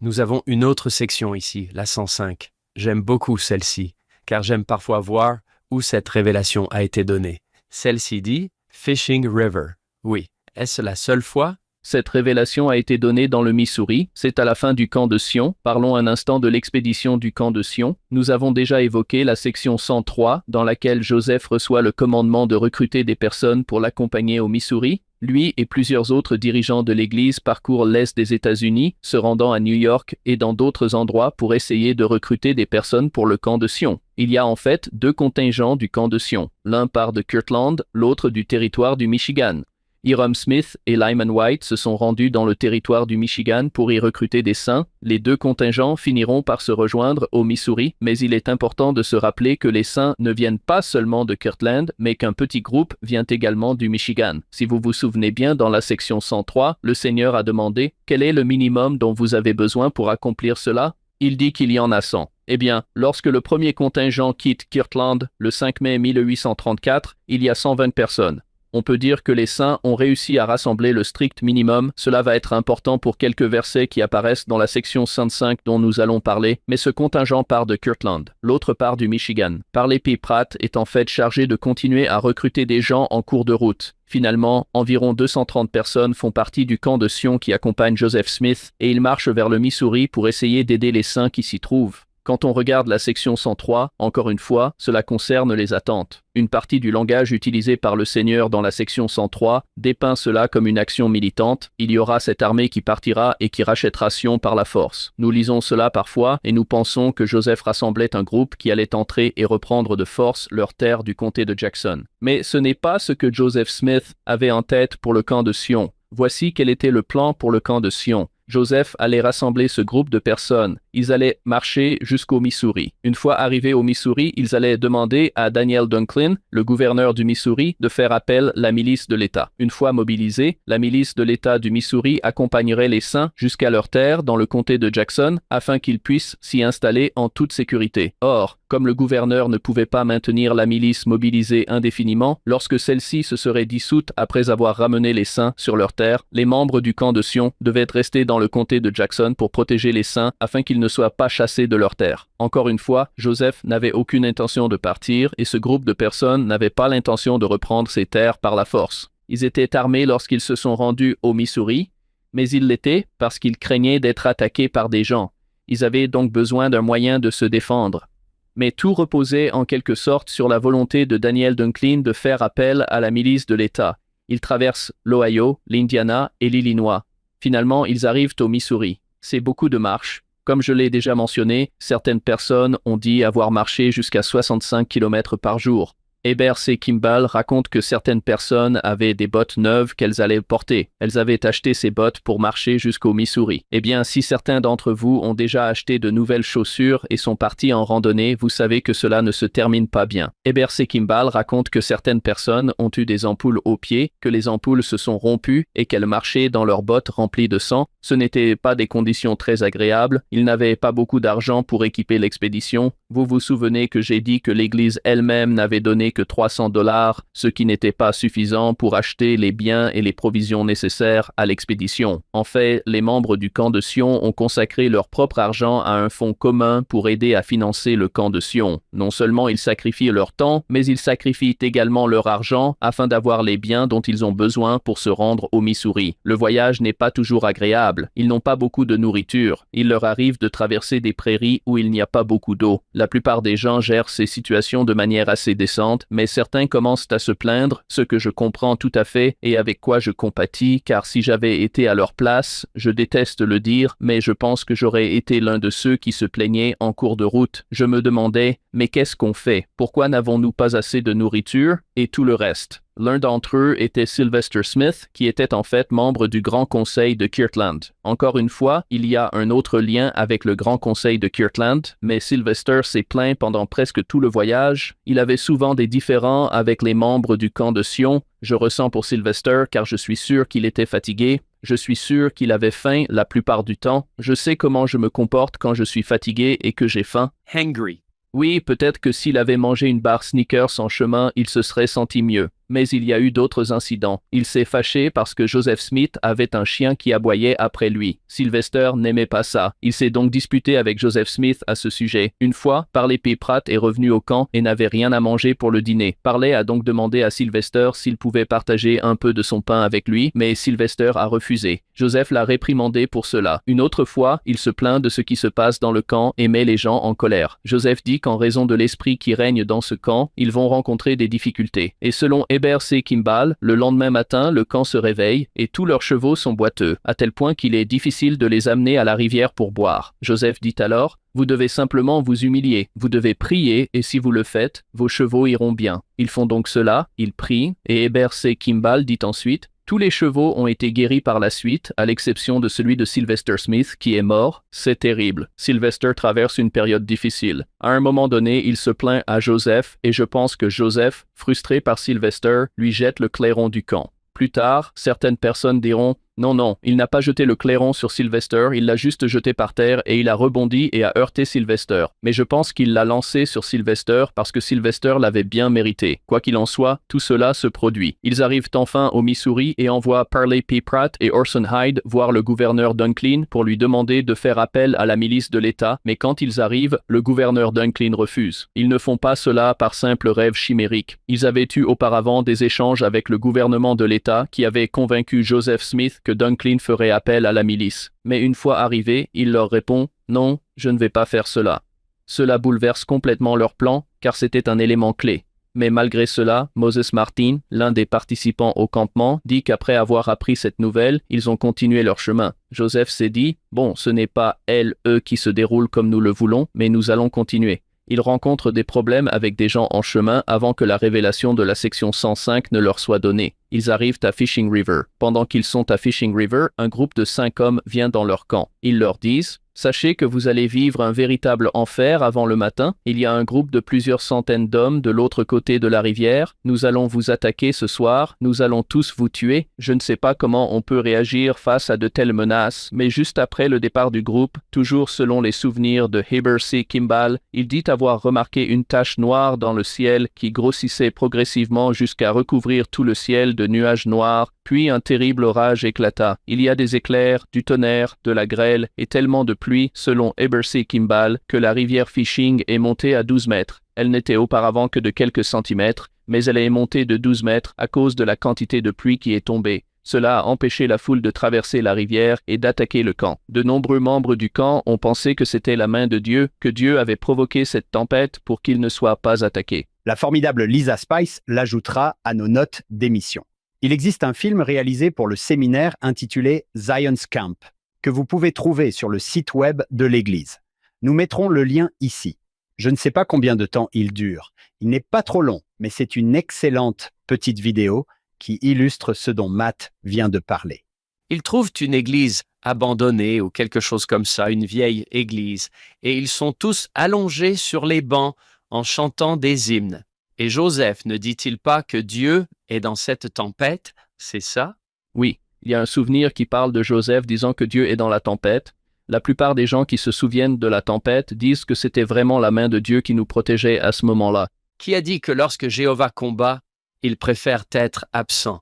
Nous avons une autre section ici, la 105. J'aime beaucoup celle-ci, car j'aime parfois voir où cette révélation a été donnée. Celle-ci dit « Fishing River ». Oui. Est-ce la seule fois? Cette révélation a été donnée dans le Missouri, c'est à la fin du camp de Sion. Parlons un instant de l'expédition du camp de Sion. Nous avons déjà évoqué la section 103, dans laquelle Joseph reçoit le commandement de recruter des personnes pour l'accompagner au Missouri. Lui et plusieurs autres dirigeants de l'Église parcourent l'Est des États-Unis, se rendant à New York et dans d'autres endroits pour essayer de recruter des personnes pour le camp de Sion. Il y a en fait deux contingents du camp de Sion. L'un part de Kirtland, l'autre du territoire du Michigan. Hiram Smith et Lyman White se sont rendus dans le territoire du Michigan pour y recruter des saints. Les deux contingents finiront par se rejoindre au Missouri, mais il est important de se rappeler que les saints ne viennent pas seulement de Kirtland, mais qu'un petit groupe vient également du Michigan. Si vous vous souvenez bien, dans la section 103, le Seigneur a demandé « Quel est le minimum dont vous avez besoin pour accomplir cela ?» Il dit qu'il y en a 100. Eh bien, lorsque le premier contingent quitte Kirtland le 5 mai 1834, il y a 120 personnes. On peut dire que les saints ont réussi à rassembler le strict minimum. Cela va être important pour quelques versets qui apparaissent dans la section 105 dont nous allons parler, mais ce contingent part de Kirtland, l'autre part du Michigan. Parley P. Pratt est en fait chargé de continuer à recruter des gens en cours de route. Finalement, environ 230 personnes font partie du camp de Sion qui accompagne Joseph Smith et ils marchent vers le Missouri pour essayer d'aider les saints qui s'y trouvent. Quand on regarde la section 103, encore une fois, cela concerne les attentes. Une partie du langage utilisé par le Seigneur dans la section 103 dépeint cela comme une action militante. Il y aura cette armée qui partira et qui rachètera Sion par la force. Nous lisons cela parfois et nous pensons que Joseph rassemblait un groupe qui allait entrer et reprendre de force leur terre du comté de Jackson. Mais ce n'est pas ce que Joseph Smith avait en tête pour le camp de Sion. Voici quel était le plan pour le camp de Sion. Joseph allait rassembler ce groupe de personnes. Ils allaient marcher jusqu'au Missouri. Une fois arrivés au Missouri, ils allaient demander à Daniel Dunklin, le gouverneur du Missouri, de faire appel à la milice de l'État. Une fois mobilisée, la milice de l'État du Missouri accompagnerait les saints jusqu'à leur terre dans le comté de Jackson afin qu'ils puissent s'y installer en toute sécurité. Or, comme le gouverneur ne pouvait pas maintenir la milice mobilisée indéfiniment, lorsque celle-ci se serait dissoute après avoir ramené les saints sur leur terre, les membres du camp de Sion devaient rester dans le comté de Jackson pour protéger les saints afin qu'ils ne soient pas chassés de leur terre. Encore une fois, Joseph n'avait aucune intention de partir et ce groupe de personnes n'avait pas l'intention de reprendre ces terres par la force. Ils étaient armés lorsqu'ils se sont rendus au Missouri, mais ils l'étaient parce qu'ils craignaient d'être attaqués par des gens. Ils avaient donc besoin d'un moyen de se défendre. Mais tout reposait en quelque sorte sur la volonté de Daniel Dunklin de faire appel à la milice de l'État. Ils traversent l'Ohio, l'Indiana et l'Illinois. Finalement, ils arrivent au Missouri. C'est beaucoup de marches. Comme je l'ai déjà mentionné, certaines personnes ont dit avoir marché jusqu'à 65 km par jour. Heber C. Kimball raconte que certaines personnes avaient des bottes neuves qu'elles allaient porter. Elles avaient acheté ces bottes pour marcher jusqu'au Missouri. Eh bien, si certains d'entre vous ont déjà acheté de nouvelles chaussures et sont partis en randonnée, vous savez que cela ne se termine pas bien. Heber C. Kimball raconte que certaines personnes ont eu des ampoules aux pieds, que les ampoules se sont rompues et qu'elles marchaient dans leurs bottes remplies de sang. Ce n'étaient pas des conditions très agréables. Ils n'avaient pas beaucoup d'argent pour équiper l'expédition. Vous vous souvenez que j'ai dit que l'Église elle-même n'avait donné que $300, ce qui n'était pas suffisant pour acheter les biens et les provisions nécessaires à l'expédition. En fait, les membres du camp de Sion ont consacré leur propre argent à un fonds commun pour aider à financer le camp de Sion. Non seulement ils sacrifient leur temps, mais ils sacrifient également leur argent afin d'avoir les biens dont ils ont besoin pour se rendre au Missouri. Le voyage n'est pas toujours agréable. Ils n'ont pas beaucoup de nourriture. Il leur arrive de traverser des prairies où il n'y a pas beaucoup d'eau. La plupart des gens gèrent ces situations de manière assez décente, mais certains commencent à se plaindre, ce que je comprends tout à fait et avec quoi je compatis, car si j'avais été à leur place, je déteste le dire, mais je pense que j'aurais été l'un de ceux qui se plaignaient en cours de route. Je me demandais, mais qu'est-ce qu'on fait? Pourquoi n'avons-nous pas assez de nourriture? Et tout le reste. L'un d'entre eux était Sylvester Smith, qui était en fait membre du Grand Conseil de Kirtland. Encore une fois, il y a un autre lien avec le Grand Conseil de Kirtland, mais Sylvester s'est plaint pendant presque tout le voyage. Il avait souvent des différends avec les membres du camp de Sion. Je ressens pour Sylvester car je suis sûr qu'il était fatigué. Je suis sûr qu'il avait faim la plupart du temps. Je sais comment je me comporte quand je suis fatigué et que j'ai faim. Hangry. Oui, peut-être que s'il avait mangé une barre Snickers en chemin, il se serait senti mieux. Mais il y a eu d'autres incidents. Il s'est fâché parce que Joseph Smith avait un chien qui aboyait après lui. Sylvester n'aimait pas ça. Il s'est donc disputé avec Joseph Smith à ce sujet. Une fois, Parley P. Pratt est revenu au camp et n'avait rien à manger pour le dîner. Parley a donc demandé à Sylvester s'il pouvait partager un peu de son pain avec lui, mais Sylvester a refusé. Joseph l'a réprimandé pour cela. Une autre fois, il se plaint de ce qui se passe dans le camp et met les gens en colère. Joseph dit qu'en raison de l'esprit qui règne dans ce camp, ils vont rencontrer des difficultés. Et selon Heber C. Kimball, le lendemain matin, le camp se réveille et tous leurs chevaux sont boiteux, à tel point qu'il est difficile de les amener à la rivière pour boire. Joseph dit alors: vous devez simplement vous humilier, vous devez prier et si vous le faites, vos chevaux iront bien. Ils font donc cela, ils prient, et Heber C. Kimball dit ensuite: tous les chevaux ont été guéris par la suite, à l'exception de celui de Sylvester Smith qui est mort. C'est terrible. Sylvester traverse une période difficile. À un moment donné, il se plaint à Joseph et je pense que Joseph, frustré par Sylvester, lui jette le clairon du camp. Plus tard, certaines personnes diront: non, il n'a pas jeté le clairon sur Sylvester, il l'a juste jeté par terre et il a rebondi et a heurté Sylvester. Mais je pense qu'il l'a lancé sur Sylvester parce que Sylvester l'avait bien mérité. Quoi qu'il en soit, tout cela se produit. Ils arrivent enfin au Missouri et envoient Parley P. Pratt et Orson Hyde voir le gouverneur Dunklin pour lui demander de faire appel à la milice de l'État, mais quand ils arrivent, le gouverneur Dunklin refuse. Ils ne font pas cela par simple rêve chimérique. Ils avaient eu auparavant des échanges avec le gouvernement de l'État qui avait convaincu Joseph Smith que Dunklin ferait appel à la milice. Mais une fois arrivé, il leur répond: non, je ne vais pas faire cela. Cela bouleverse complètement leur plan, car c'était un élément clé. Mais malgré cela, Moses Martin, l'un des participants au campement, dit qu'après avoir appris cette nouvelle, ils ont continué leur chemin. Joseph s'est dit: bon, ce n'est pas eux qui se déroulent comme nous le voulons, mais nous allons continuer. Ils rencontrent des problèmes avec des gens en chemin avant que la révélation de la section 105 ne leur soit donnée. Ils arrivent à Fishing River. Pendant qu'ils sont à Fishing River, un groupe de 5 hommes vient dans leur camp. Ils leur disent: sachez que vous allez vivre un véritable enfer avant le matin. Il y a un groupe de plusieurs centaines d'hommes de l'autre côté de la rivière. Nous allons vous attaquer ce soir. Nous allons tous vous tuer. Je ne sais pas comment on peut réagir face à de telles menaces, mais juste après le départ du groupe, toujours selon les souvenirs de Heber C. Kimball, il dit avoir remarqué une tache noire dans le ciel qui grossissait progressivement jusqu'à recouvrir tout le ciel de nuages noirs, puis un terrible orage éclata. Il y a des éclairs, du tonnerre, de la grêle et tellement de pluie, selon Heber C. Kimball, que la rivière Fishing est montée à 12 mètres. Elle n'était auparavant que de quelques centimètres, mais elle est montée de 12 mètres à cause de la quantité de pluie qui est tombée. Cela a empêché la foule de traverser la rivière et d'attaquer le camp. De nombreux membres du camp ont pensé que c'était la main de Dieu, que Dieu avait provoqué cette tempête pour qu'il ne soit pas attaqué. La formidable Lisa Spice l'ajoutera à nos notes d'émission. Il existe un film réalisé pour le séminaire intitulé Zion's Camp, que vous pouvez trouver sur le site web de l'Église. Nous mettrons le lien ici. Je ne sais pas combien de temps il dure. Il n'est pas trop long, mais c'est une excellente petite vidéo qui illustre ce dont Matt vient de parler. Ils trouvent une église abandonnée ou quelque chose comme ça, une vieille église, et ils sont tous allongés sur les bancs en chantant des hymnes. Et Joseph ne dit-il pas que Dieu est dans cette tempête? C'est ça? Oui, il y a un souvenir qui parle de Joseph disant que Dieu est dans la tempête. La plupart des gens qui se souviennent de la tempête disent que c'était vraiment la main de Dieu qui nous protégeait à ce moment-là. Qui a dit que lorsque Jéhovah combat, il préfère être absent?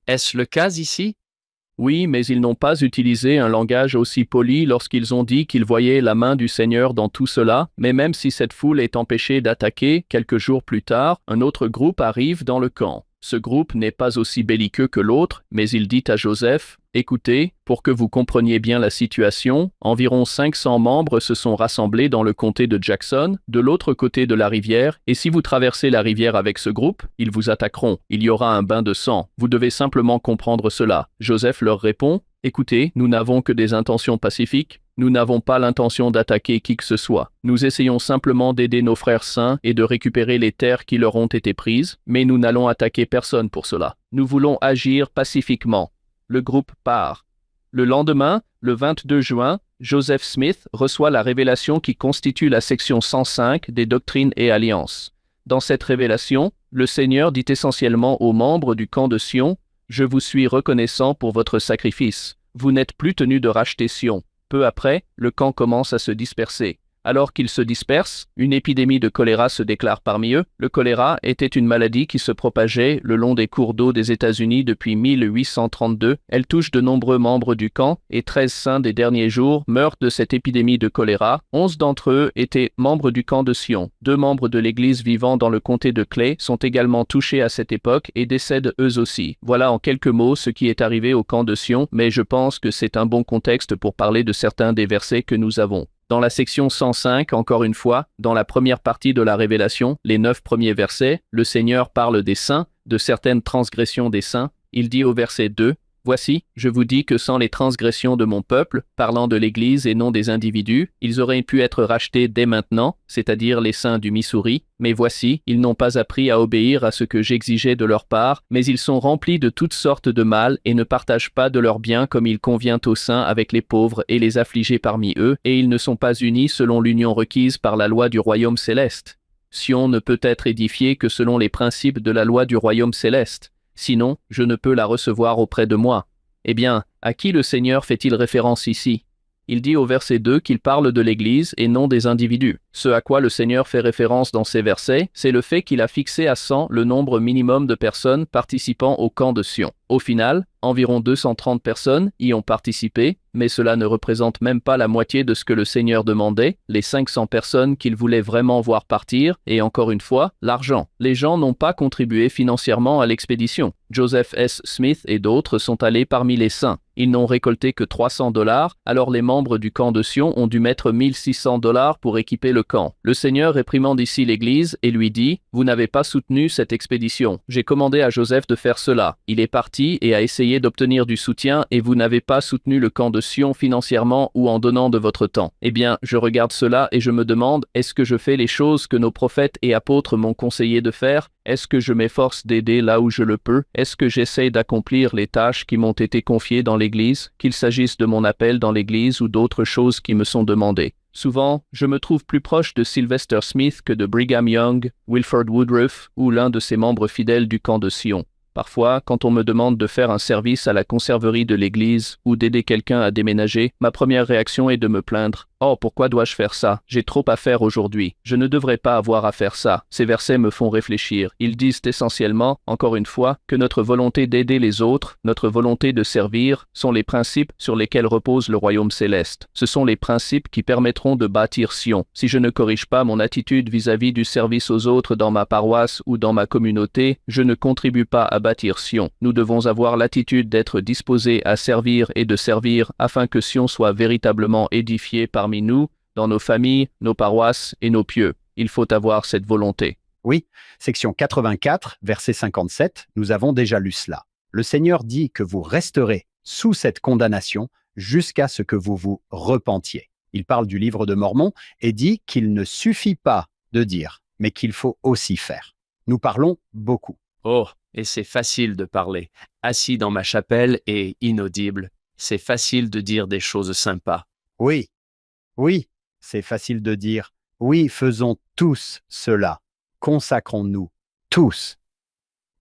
Est-ce le cas ici? Oui, mais ils n'ont pas utilisé un langage aussi poli lorsqu'ils ont dit qu'ils voyaient la main du Seigneur dans tout cela, mais même si cette foule est empêchée d'attaquer, quelques jours plus tard, un autre groupe arrive dans le camp. Ce groupe n'est pas aussi belliqueux que l'autre, mais il dit à Joseph: « Écoutez, pour que vous compreniez bien la situation, environ 500 membres se sont rassemblés dans le comté de Jackson, de l'autre côté de la rivière, et si vous traversez la rivière avec ce groupe, ils vous attaqueront. Il y aura un bain de sang. Vous devez simplement comprendre cela. » Joseph leur répond: « Écoutez, nous n'avons que des intentions pacifiques. Nous n'avons pas l'intention d'attaquer qui que ce soit. Nous essayons simplement d'aider nos frères saints et de récupérer les terres qui leur ont été prises, mais nous n'allons attaquer personne pour cela. Nous voulons agir pacifiquement. Le groupe part. Le lendemain, le 22 juin, Joseph Smith reçoit la révélation qui constitue la section 105 des Doctrines et Alliances. Dans cette révélation, le Seigneur dit essentiellement aux membres du camp de Sion, « Je vous suis reconnaissant pour votre sacrifice. Vous n'êtes plus tenus de racheter Sion. » Peu après, le camp commence à se disperser. Alors qu'ils se dispersent, une épidémie de choléra se déclare parmi eux. Le choléra était une maladie qui se propageait le long des cours d'eau des États-Unis depuis 1832. Elle touche de nombreux membres du camp et 13 saints des derniers jours meurent de cette épidémie de choléra. 11 d'entre eux étaient membres du camp de Sion. 2 membres de l'Église vivant dans le comté de Clay sont également touchés à cette époque et décèdent eux aussi. Voilà en quelques mots ce qui est arrivé au camp de Sion, mais je pense que c'est un bon contexte pour parler de certains des versets que nous avons. Dans la section 105, encore une fois, dans la première partie de la Révélation, les 9 premiers versets, le Seigneur parle des saints, de certaines transgressions des saints. Il dit au verset 2, « Voici, je vous dis que sans les transgressions de mon peuple, parlant de l'Église et non des individus, ils auraient pu être rachetés dès maintenant, c'est-à-dire les saints du Missouri, mais voici, ils n'ont pas appris à obéir à ce que j'exigeais de leur part, mais ils sont remplis de toutes sortes de mal et ne partagent pas de leurs biens comme il convient aux saints avec les pauvres et les affligés parmi eux, et ils ne sont pas unis selon l'union requise par la loi du royaume céleste. Sion ne peut être édifiée que selon les principes de la loi du royaume céleste. Sinon, je ne peux la recevoir auprès de moi. » Eh bien, à qui le Seigneur fait-il référence ici? Il dit au verset 2 qu'il parle de l'Église et non des individus. Ce à quoi le Seigneur fait référence dans ces versets, c'est le fait qu'il a fixé à 100 le nombre minimum de personnes participant au camp de Sion. Au final, environ 230 personnes y ont participé, mais cela ne représente même pas la moitié de ce que le Seigneur demandait, les 500 personnes qu'il voulait vraiment voir partir, et encore une fois, l'argent. Les gens n'ont pas contribué financièrement à l'expédition. Joseph S. Smith et d'autres sont allés parmi les saints. Ils n'ont récolté que $300, alors les membres du camp de Sion ont dû mettre $1 600 pour équiper le camp. Le Seigneur réprimande ici l'Église et lui dit, « Vous n'avez pas soutenu cette expédition. J'ai commandé à Joseph de faire cela. Il est parti et a essayé d'obtenir du soutien et vous n'avez pas soutenu le camp de Sion financièrement ou en donnant de votre temps. Eh bien, je regarde cela et je me demande, est-ce que je fais les choses que nos prophètes et apôtres m'ont conseillé de faire? Est-ce que je m'efforce d'aider là où je le peux? Est-ce que j'essaie d'accomplir les tâches qui m'ont été confiées dans l'Église, qu'il s'agisse de mon appel dans l'Église ou d'autres choses qui me sont demandées? Souvent, je me trouve plus proche de Sylvester Smith que de Brigham Young, Wilford Woodruff ou l'un de ses membres fidèles du camp de Sion. Parfois, quand on me demande de faire un service à la conserverie de l'église ou d'aider quelqu'un à déménager, ma première réaction est de me plaindre. « Oh, pourquoi dois-je faire ça? J'ai trop à faire aujourd'hui. Je ne devrais pas avoir à faire ça. » Ces versets me font réfléchir. Ils disent essentiellement, encore une fois, que notre volonté d'aider les autres, notre volonté de servir, sont les principes sur lesquels repose le royaume céleste. Ce sont les principes qui permettront de bâtir Sion. Si je ne corrige pas mon attitude vis-à-vis du service aux autres dans ma paroisse ou dans ma communauté, je ne contribue pas à bâtir Sion. Nous devons avoir l'attitude d'être disposés à servir et de servir afin que Sion soit véritablement édifié parmi nous, dans nos familles, nos paroisses et nos pieux. Il faut avoir cette volonté. Oui, section 84, verset 57, nous avons déjà lu cela. Le Seigneur dit que vous resterez sous cette condamnation jusqu'à ce que vous vous repentiez. Il parle du livre de Mormon et dit qu'il ne suffit pas de dire, mais qu'il faut aussi faire. Nous parlons beaucoup. Oh, et c'est facile de parler. Assis dans ma chapelle et inaudible, c'est facile de dire des choses sympas. Oui, oui, c'est facile de dire. Oui, faisons tous cela. Consacrons-nous tous.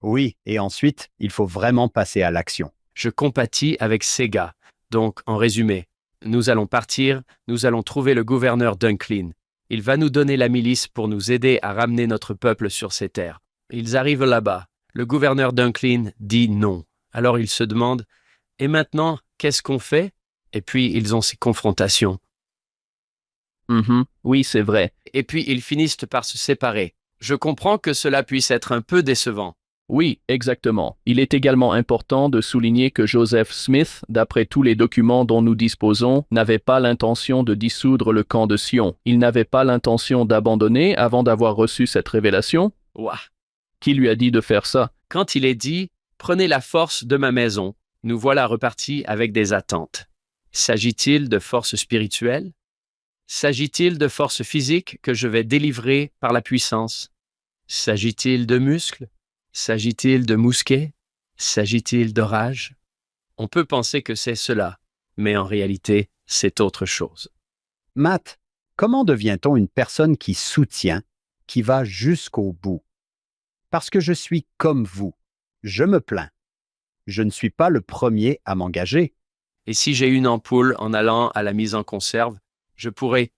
Oui, et ensuite, il faut vraiment passer à l'action. Je compatis avec ces gars. Donc, en résumé, nous allons partir, nous allons trouver le gouverneur Dunklin. Il va nous donner la milice pour nous aider à ramener notre peuple sur ces terres. Ils arrivent là-bas. Le gouverneur Dunklin dit non. Alors ils se demandent, et maintenant, qu'est-ce qu'on fait? Et puis ils ont ces confrontations. Oui, c'est vrai. Et puis ils finissent par se séparer. Je comprends que cela puisse être un peu décevant. Oui, exactement. Il est également important de souligner que Joseph Smith, d'après tous les documents dont nous disposons, n'avait pas l'intention de dissoudre le camp de Sion. Il n'avait pas l'intention d'abandonner avant d'avoir reçu cette révélation. Ouah. Qui lui a dit de faire ça? Quand il est dit « Prenez la force de ma maison », nous voilà repartis avec des attentes. S'agit-il de force spirituelle? S'agit-il de force physique que je vais délivrer par la puissance? S'agit-il de muscles? S'agit-il de mousquets? S'agit-il de rage? On peut penser que c'est cela, mais en réalité, c'est autre chose. Matt, comment devient-on une personne qui soutient, qui va jusqu'au bout? Parce que je suis comme vous. Je me plains. Je ne suis pas le premier à m'engager. Et si j'ai une ampoule en allant à la mise en conserve, je pourrais.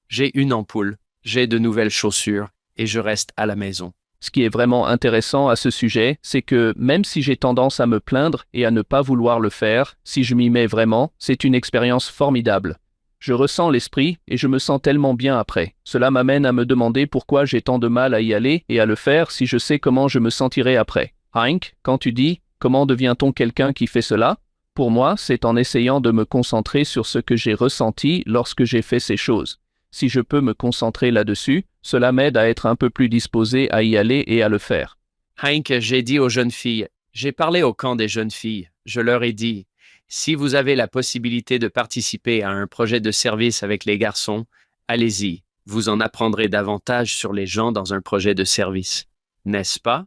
J'ai une ampoule, j'ai de nouvelles chaussures, et je reste à la maison. Ce qui est vraiment intéressant à ce sujet, c'est que même si j'ai tendance à me plaindre et à ne pas vouloir le faire, si je m'y mets vraiment, c'est une expérience formidable. Je ressens l'esprit et je me sens tellement bien après. Cela m'amène à me demander pourquoi j'ai tant de mal à y aller et à le faire si je sais comment je me sentirai après. Hank, quand tu dis « Comment devient-on quelqu'un qui fait cela ?» Pour moi, c'est en essayant de me concentrer sur ce que j'ai ressenti lorsque j'ai fait ces choses. Si je peux me concentrer là-dessus, cela m'aide à être un peu plus disposé à y aller et à le faire. Hank, j'ai dit aux jeunes filles, j'ai parlé au camp des jeunes filles, je leur ai dit, si vous avez la possibilité de participer à un projet de service avec les garçons, allez-y, vous en apprendrez davantage sur les gens dans un projet de service. N'est-ce pas?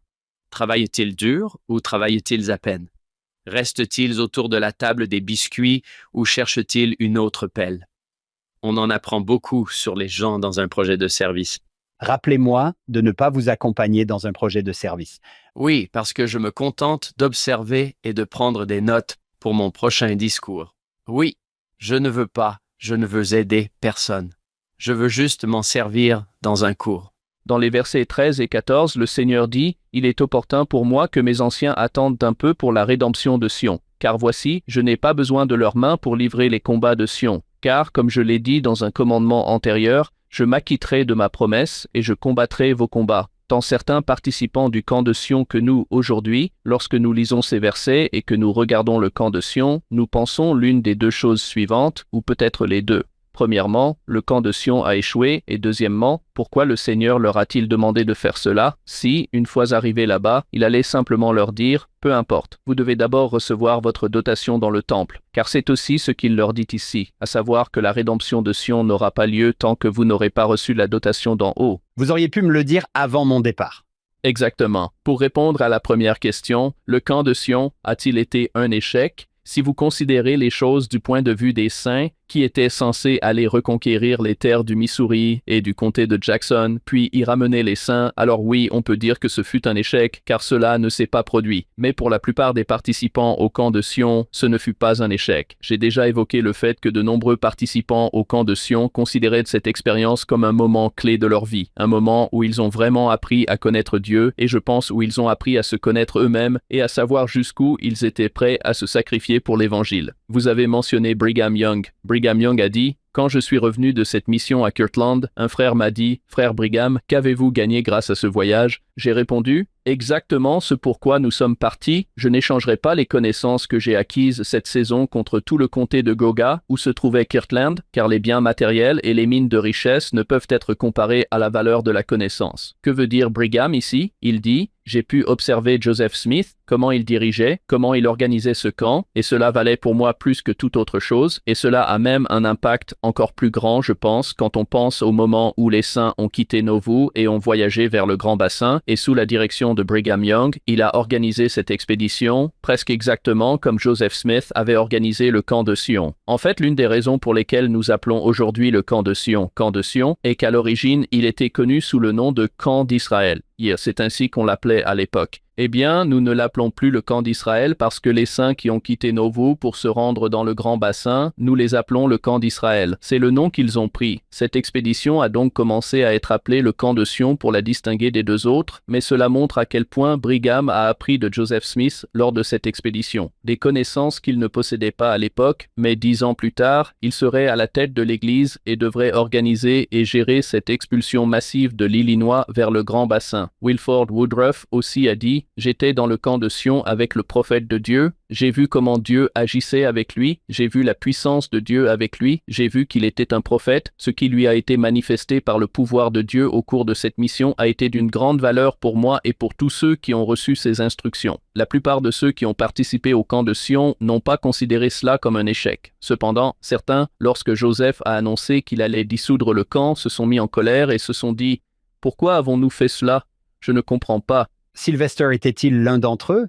Travaillent-ils dur ou travaillent-ils à peine? Restent-ils autour de la table des biscuits ou cherchent-ils une autre pelle? On en apprend beaucoup sur les gens dans un projet de service. Rappelez-moi de ne pas vous accompagner dans un projet de service. Oui, parce que je me contente d'observer et de prendre des notes pour mon prochain discours. Oui, je ne veux aider personne. Je veux juste m'en servir dans un cours. Dans les versets 13 et 14, le Seigneur dit « Il est opportun pour moi que mes anciens attendent un peu pour la rédemption de Sion, car voici, je n'ai pas besoin de leurs mains pour livrer les combats de Sion, car, comme je l'ai dit dans un commandement antérieur, je m'acquitterai de ma promesse et je combattrai vos combats. » Tant certains participants du camp de Sion que nous, aujourd'hui, lorsque nous lisons ces versets et que nous regardons le camp de Sion, nous pensons l'une des deux choses suivantes, ou peut-être les deux. Premièrement, le camp de Sion a échoué, et deuxièmement, pourquoi le Seigneur leur a-t-il demandé de faire cela, si, une fois arrivés là-bas, il allait simplement leur dire « Peu importe, vous devez d'abord recevoir votre dotation dans le temple », car c'est aussi ce qu'il leur dit ici, à savoir que la rédemption de Sion n'aura pas lieu tant que vous n'aurez pas reçu la dotation d'en haut. Vous auriez pu me le dire avant mon départ. Exactement. Pour répondre à la première question, le camp de Sion a-t-il été un échec? Si vous considérez les choses du point de vue des saints, qui étaient censés aller reconquérir les terres du Missouri et du comté de Jackson, puis y ramener les saints, alors oui, on peut dire que ce fut un échec, car cela ne s'est pas produit. Mais pour la plupart des participants au camp de Sion, ce ne fut pas un échec. J'ai déjà évoqué le fait que de nombreux participants au camp de Sion considéraient cette expérience comme un moment clé de leur vie, un moment où ils ont vraiment appris à connaître Dieu, et je pense où ils ont appris à se connaître eux-mêmes et à savoir jusqu'où ils étaient prêts à se sacrifier pour l'Évangile. Vous avez mentionné Brigham Young. Brigham Young a dit « Quand je suis revenu de cette mission à Kirtland, un frère m'a dit « Frère Brigham, qu'avez-vous gagné grâce à ce voyage ?» J'ai répondu « Exactement ce pourquoi nous sommes partis. Je n'échangerai pas les connaissances que j'ai acquises cette saison contre tout le comté de Goga où se trouvait Kirtland, car les biens matériels et les mines de richesse ne peuvent être comparés à la valeur de la connaissance. » Que veut dire Brigham ici? Il dit « J'ai pu observer Joseph Smith, comment il dirigeait, comment il organisait ce camp, et cela valait pour moi plus que toute autre chose, et cela a même un impact encore plus grand, je pense, quand on pense au moment où les saints ont quitté Nauvoo et ont voyagé vers le Grand Bassin, et sous la direction de Brigham Young, il a organisé cette expédition, presque exactement comme Joseph Smith avait organisé le camp de Sion. En fait, l'une des raisons pour lesquelles nous appelons aujourd'hui le camp de Sion, est qu'à l'origine, il était connu sous le nom de camp d'Israël. C'est ainsi qu'on l'appelait à l'époque. Eh bien, nous ne l'appelons plus le camp d'Israël parce que les saints qui ont quitté Nauvoo pour se rendre dans le Grand Bassin, nous les appelons le camp d'Israël. C'est le nom qu'ils ont pris. Cette expédition a donc commencé à être appelée le camp de Sion pour la distinguer des deux autres, mais cela montre à quel point Brigham a appris de Joseph Smith lors de cette expédition. Des connaissances qu'il ne possédait pas à l'époque, mais 10 ans plus tard, il serait à la tête de l'Église et devrait organiser et gérer cette expulsion massive de l'Illinois vers le Grand Bassin. Wilford Woodruff aussi a dit j'étais dans le camp de Sion avec le prophète de Dieu, j'ai vu comment Dieu agissait avec lui, j'ai vu la puissance de Dieu avec lui, j'ai vu qu'il était un prophète, ce qui lui a été manifesté par le pouvoir de Dieu au cours de cette mission a été d'une grande valeur pour moi et pour tous ceux qui ont reçu ces instructions. La plupart de ceux qui ont participé au camp de Sion n'ont pas considéré cela comme un échec. Cependant, certains, lorsque Joseph a annoncé qu'il allait dissoudre le camp, se sont mis en colère et se sont dit « Pourquoi avons-nous fait cela ? Je ne comprends pas. » Sylvester était-il l'un d'entre eux?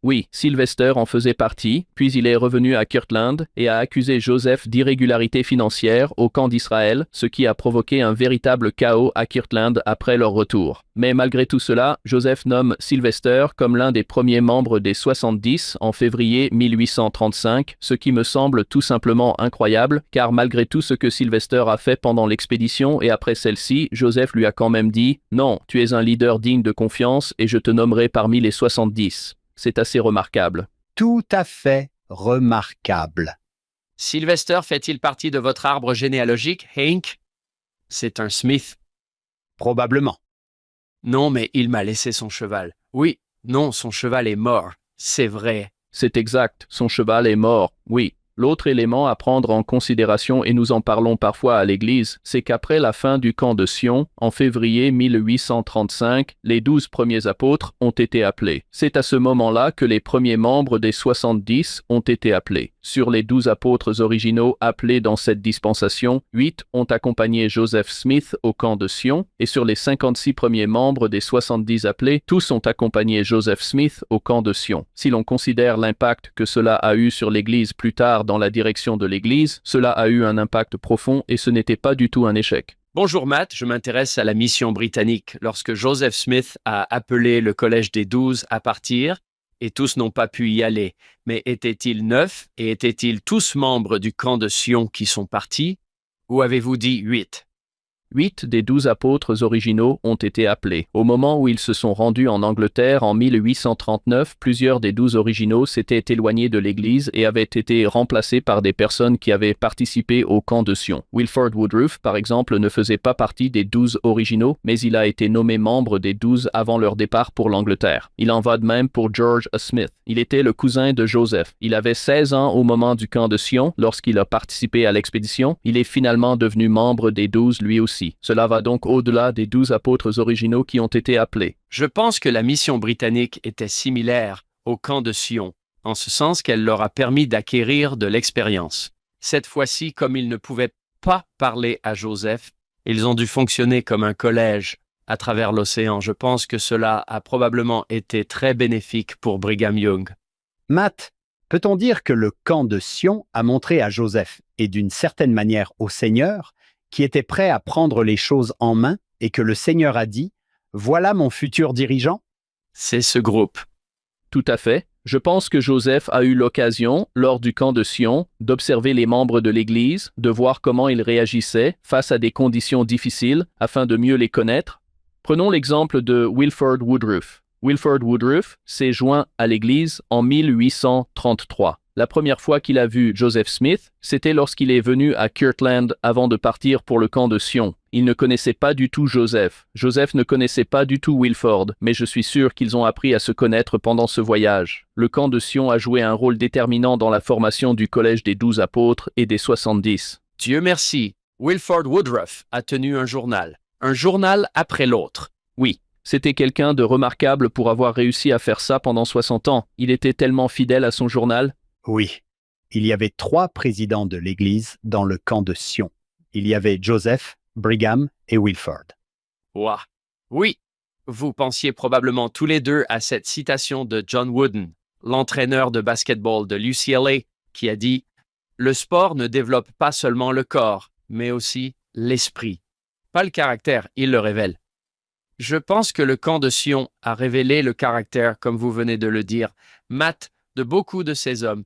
Oui, Sylvester en faisait partie, puis il est revenu à Kirtland et a accusé Joseph d'irrégularité financière au camp d'Israël, ce qui a provoqué un véritable chaos à Kirtland après leur retour. Mais malgré tout cela, Joseph nomme Sylvester comme l'un des premiers membres des 70 en février 1835, ce qui me semble tout simplement incroyable, car malgré tout ce que Sylvester a fait pendant l'expédition et après celle-ci, Joseph lui a quand même dit « Non, tu es un leader digne de confiance et je te nommerai parmi les 70. » C'est assez remarquable. Tout à fait remarquable. Sylvester fait-il partie de votre arbre généalogique, Hank? C'est un Smith. Probablement. Non, mais il m'a laissé son cheval. Oui, non, son cheval est mort. C'est vrai. C'est exact, son cheval est mort, oui. L'autre élément à prendre en considération, et nous en parlons parfois à l'Église, c'est qu'après la fin du camp de Sion, en février 1835, les 12 premiers apôtres ont été appelés. C'est à ce moment-là que les premiers membres des 70 ont été appelés. Sur les 12 apôtres originaux appelés dans cette dispensation, 8 ont accompagné Joseph Smith au camp de Sion, et sur les 56 premiers membres des 70 appelés, tous ont accompagné Joseph Smith au camp de Sion. Si l'on considère l'impact que cela a eu sur l'Église plus tard dans la direction de l'Église, cela a eu un impact profond et ce n'était pas du tout un échec. Bonjour Matt, je m'intéresse à la mission britannique. Lorsque Joseph Smith a appelé le Collège des 12 à partir, et tous n'ont pas pu y aller, mais étaient-ils 9 et étaient-ils tous membres du camp de Sion qui sont partis? Ou avez-vous dit 8? 8 des 12 apôtres originaux ont été appelés. Au moment où ils se sont rendus en Angleterre en 1839, plusieurs des 12 originaux s'étaient éloignés de l'Église et avaient été remplacés par des personnes qui avaient participé au camp de Sion. Wilford Woodruff, par exemple, ne faisait pas partie des 12 originaux, mais il a été nommé membre des 12 avant leur départ pour l'Angleterre. Il en va de même pour George Smith. Il était le cousin de Joseph. Il avait 16 ans au moment du camp de Sion, lorsqu'il a participé à l'expédition. Il est finalement devenu membre des 12 lui aussi. Cela va donc au-delà des 12 apôtres originaux qui ont été appelés. Je pense que la mission britannique était similaire au camp de Sion, en ce sens qu'elle leur a permis d'acquérir de l'expérience. Cette fois-ci, comme ils ne pouvaient pas parler à Joseph, ils ont dû fonctionner comme un collège à travers l'océan. Je pense que cela a probablement été très bénéfique pour Brigham Young. Matt, peut-on dire que le camp de Sion a montré à Joseph, et d'une certaine manière au Seigneur, qui était prêt à prendre les choses en main et que le Seigneur a dit « Voilà mon futur dirigeant ». C'est ce groupe. Tout à fait. Je pense que Joseph a eu l'occasion, lors du camp de Sion, d'observer les membres de l'Église, de voir comment ils réagissaient face à des conditions difficiles afin de mieux les connaître. Prenons l'exemple de Wilford Woodruff. Wilford Woodruff s'est joint à l'Église en 1833. La première fois qu'il a vu Joseph Smith, c'était lorsqu'il est venu à Kirtland avant de partir pour le camp de Sion. Il ne connaissait pas du tout Joseph. Joseph ne connaissait pas du tout Wilford, mais je suis sûr qu'ils ont appris à se connaître pendant ce voyage. Le camp de Sion a joué un rôle déterminant dans la formation du Collège des 12 apôtres et des 70. Dieu merci, Wilford Woodruff a tenu un journal après l'autre. Oui. C'était quelqu'un de remarquable pour avoir réussi à faire ça pendant 60 ans. Il était tellement fidèle à son journal. Oui, il y avait 3 présidents de l'Église dans le camp de Sion. Il y avait Joseph, Brigham et Wilford. Ouah. Oui, vous pensiez probablement tous les deux à cette citation de John Wooden, l'entraîneur de basketball de l'UCLA, qui a dit « Le sport ne développe pas seulement le corps, mais aussi l'esprit. » Pas le caractère, il le révèle. Je pense que le camp de Sion a révélé le caractère, comme vous venez de le dire, Matt, de beaucoup de ces hommes.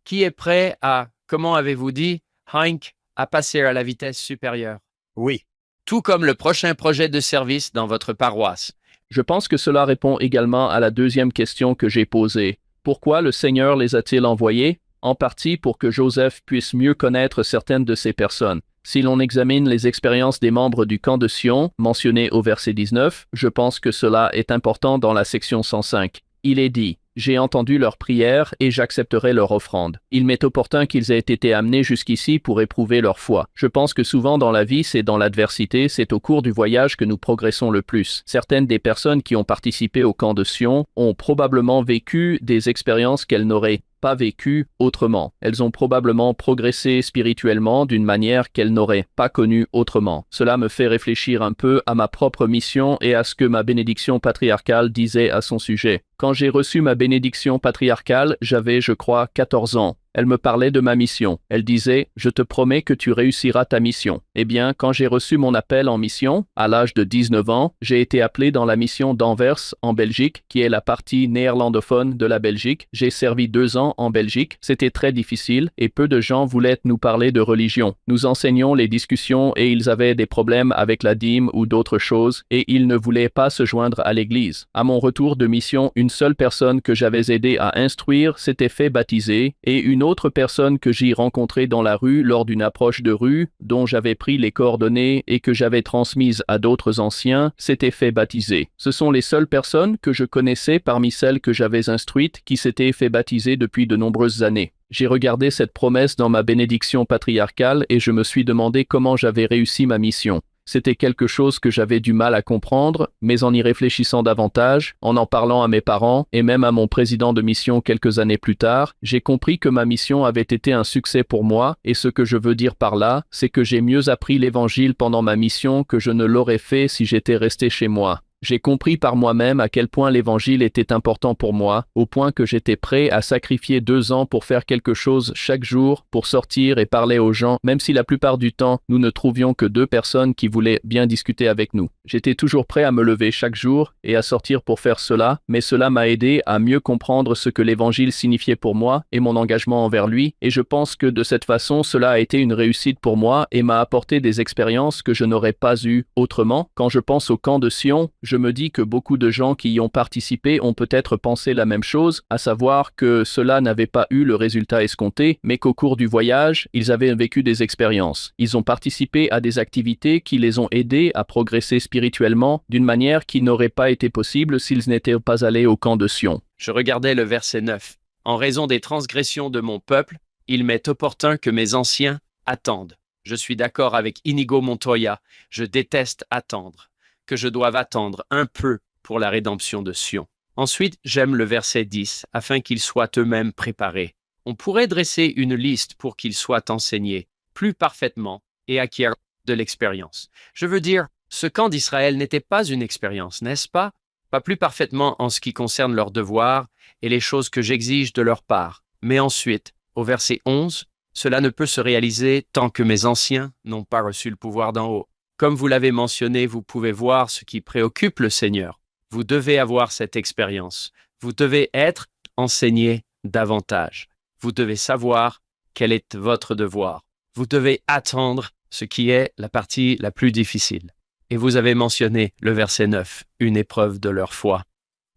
Qui est prêt à, comment avez-vous dit, Hank, à passer à la vitesse supérieure? Oui. Tout comme le prochain projet de service dans votre paroisse. Je pense que cela répond également à la deuxième question que j'ai posée. Pourquoi le Seigneur les a-t-il envoyés? En partie pour que Joseph puisse mieux connaître certaines de ces personnes. Si l'on examine les expériences des membres du camp de Sion, mentionnées au verset 19, je pense que cela est important dans la section 105. Il est dit: « J'ai entendu leurs prières et j'accepterai leur offrande. Il m'est opportun qu'ils aient été amenés jusqu'ici pour éprouver leur foi. » Je pense que souvent dans la vie, c'est dans l'adversité, c'est au cours du voyage que nous progressons le plus. Certaines des personnes qui ont participé au camp de Sion ont probablement vécu des expériences qu'elles n'auraient pas vécues autrement. Elles ont probablement progressé spirituellement d'une manière qu'elles n'auraient pas connue autrement. Cela me fait réfléchir un peu à ma propre mission et à ce que ma bénédiction patriarcale disait à son sujet. Quand j'ai reçu ma bénédiction patriarcale, j'avais, je crois, 14 ans. Elle me parlait de ma mission. Elle disait: « Je te promets que tu réussiras ta mission. » Eh bien, quand j'ai reçu mon appel en mission, à l'âge de 19 ans, j'ai été appelé dans la mission d'Anvers, en Belgique, qui est la partie néerlandophone de la Belgique. J'ai servi 2 ans en Belgique. C'était très difficile et peu de gens voulaient nous parler de religion. Nous enseignions les discussions et ils avaient des problèmes avec la dîme ou d'autres choses et ils ne voulaient pas se joindre à l'église. À mon retour de mission, une seule personne que j'avais aidé à instruire s'était fait baptiser et une autre personne que j'y rencontrais dans la rue lors d'une approche de rue, dont j'avais pris les coordonnées et que j'avais transmises à d'autres anciens, s'était fait baptiser. Ce sont les seules personnes que je connaissais parmi celles que j'avais instruites qui s'étaient fait baptiser depuis de nombreuses années. J'ai regardé cette promesse dans ma bénédiction patriarcale et je me suis demandé comment j'avais réussi ma mission. C'était quelque chose que j'avais du mal à comprendre, mais en y réfléchissant davantage, en parlant à mes parents et même à mon président de mission quelques années plus tard, j'ai compris que ma mission avait été un succès pour moi, et ce que je veux dire par là, c'est que j'ai mieux appris l'Évangile pendant ma mission que je ne l'aurais fait si j'étais resté chez moi. J'ai compris par moi-même à quel point l'Évangile était important pour moi, au point que j'étais prêt à sacrifier 2 ans pour faire quelque chose chaque jour, pour sortir et parler aux gens, même si la plupart du temps, nous ne trouvions que 2 personnes qui voulaient bien discuter avec nous. J'étais toujours prêt à me lever chaque jour et à sortir pour faire cela, mais cela m'a aidé à mieux comprendre ce que l'Évangile signifiait pour moi et mon engagement envers lui, et je pense que de cette façon, cela a été une réussite pour moi et m'a apporté des expériences que je n'aurais pas eues autrement. Quand je pense au camp de Sion, je me dis que beaucoup de gens qui y ont participé ont peut-être pensé la même chose, à savoir que cela n'avait pas eu le résultat escompté, mais qu'au cours du voyage, ils avaient vécu des expériences. Ils ont participé à des activités qui les ont aidés à progresser spirituellement d'une manière qui n'aurait pas été possible s'ils n'étaient pas allés au camp de Sion. Je regardais le verset 9. En raison des transgressions de mon peuple, il m'est opportun que mes anciens attendent. Je suis d'accord avec Inigo Montoya, je déteste attendre. Que je doive attendre un peu pour la rédemption de Sion. Ensuite, j'aime le verset 10, afin qu'ils soient eux-mêmes préparés. On pourrait dresser une liste pour qu'ils soient enseignés plus parfaitement et acquièrent de l'expérience. Je veux dire, ce camp d'Israël n'était pas une expérience, n'est-ce pas? Pas plus parfaitement en ce qui concerne leurs devoirs et les choses que j'exige de leur part. Mais ensuite, au verset 11, cela ne peut se réaliser tant que mes anciens n'ont pas reçu le pouvoir d'en haut. Comme vous l'avez mentionné, vous pouvez voir ce qui préoccupe le Seigneur. Vous devez avoir cette expérience. Vous devez être enseigné davantage. Vous devez savoir quel est votre devoir. Vous devez attendre, ce qui est la partie la plus difficile. Et vous avez mentionné le verset 9, une épreuve de leur foi.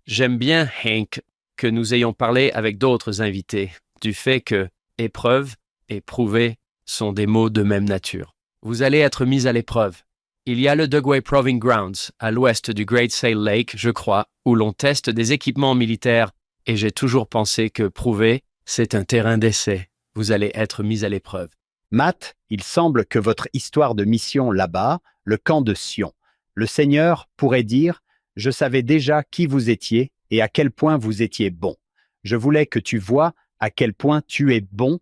J'aime bien, Hank, que nous ayons parlé avec d'autres invités du fait que épreuve et prouver sont des mots de même nature. Vous allez être mis à l'épreuve. Il y a le Dugway Proving Grounds, à l'ouest du Great Salt Lake, je crois, où l'on teste des équipements militaires, et j'ai toujours pensé que prouver, c'est un terrain d'essai. Vous allez être mis à l'épreuve. Matt, il semble que votre histoire de mission là-bas, le camp de Sion, le Seigneur pourrait dire « Je savais déjà qui vous étiez et à quel point vous étiez bon. Je voulais que tu vois à quel point tu es bon,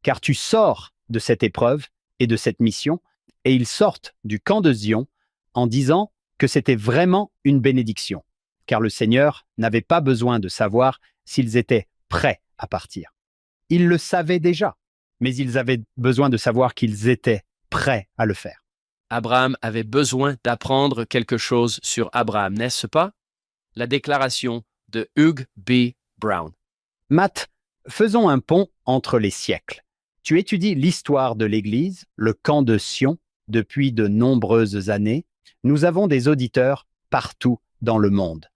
car tu sors de cette épreuve et de cette mission, et ils sortent du camp de Sion en disant que c'était vraiment une bénédiction, car le Seigneur n'avait pas besoin de savoir s'ils étaient prêts à partir. Ils le savaient déjà, mais ils avaient besoin de savoir qu'ils étaient prêts à le faire. Abraham avait besoin d'apprendre quelque chose sur Abraham, n'est-ce pas? La déclaration de Hugh B. Brown. Matt, faisons un pont entre les siècles. Tu étudies l'histoire de l'Église, le camp de Sion, depuis de nombreuses années. Nous avons des auditeurs partout dans le monde.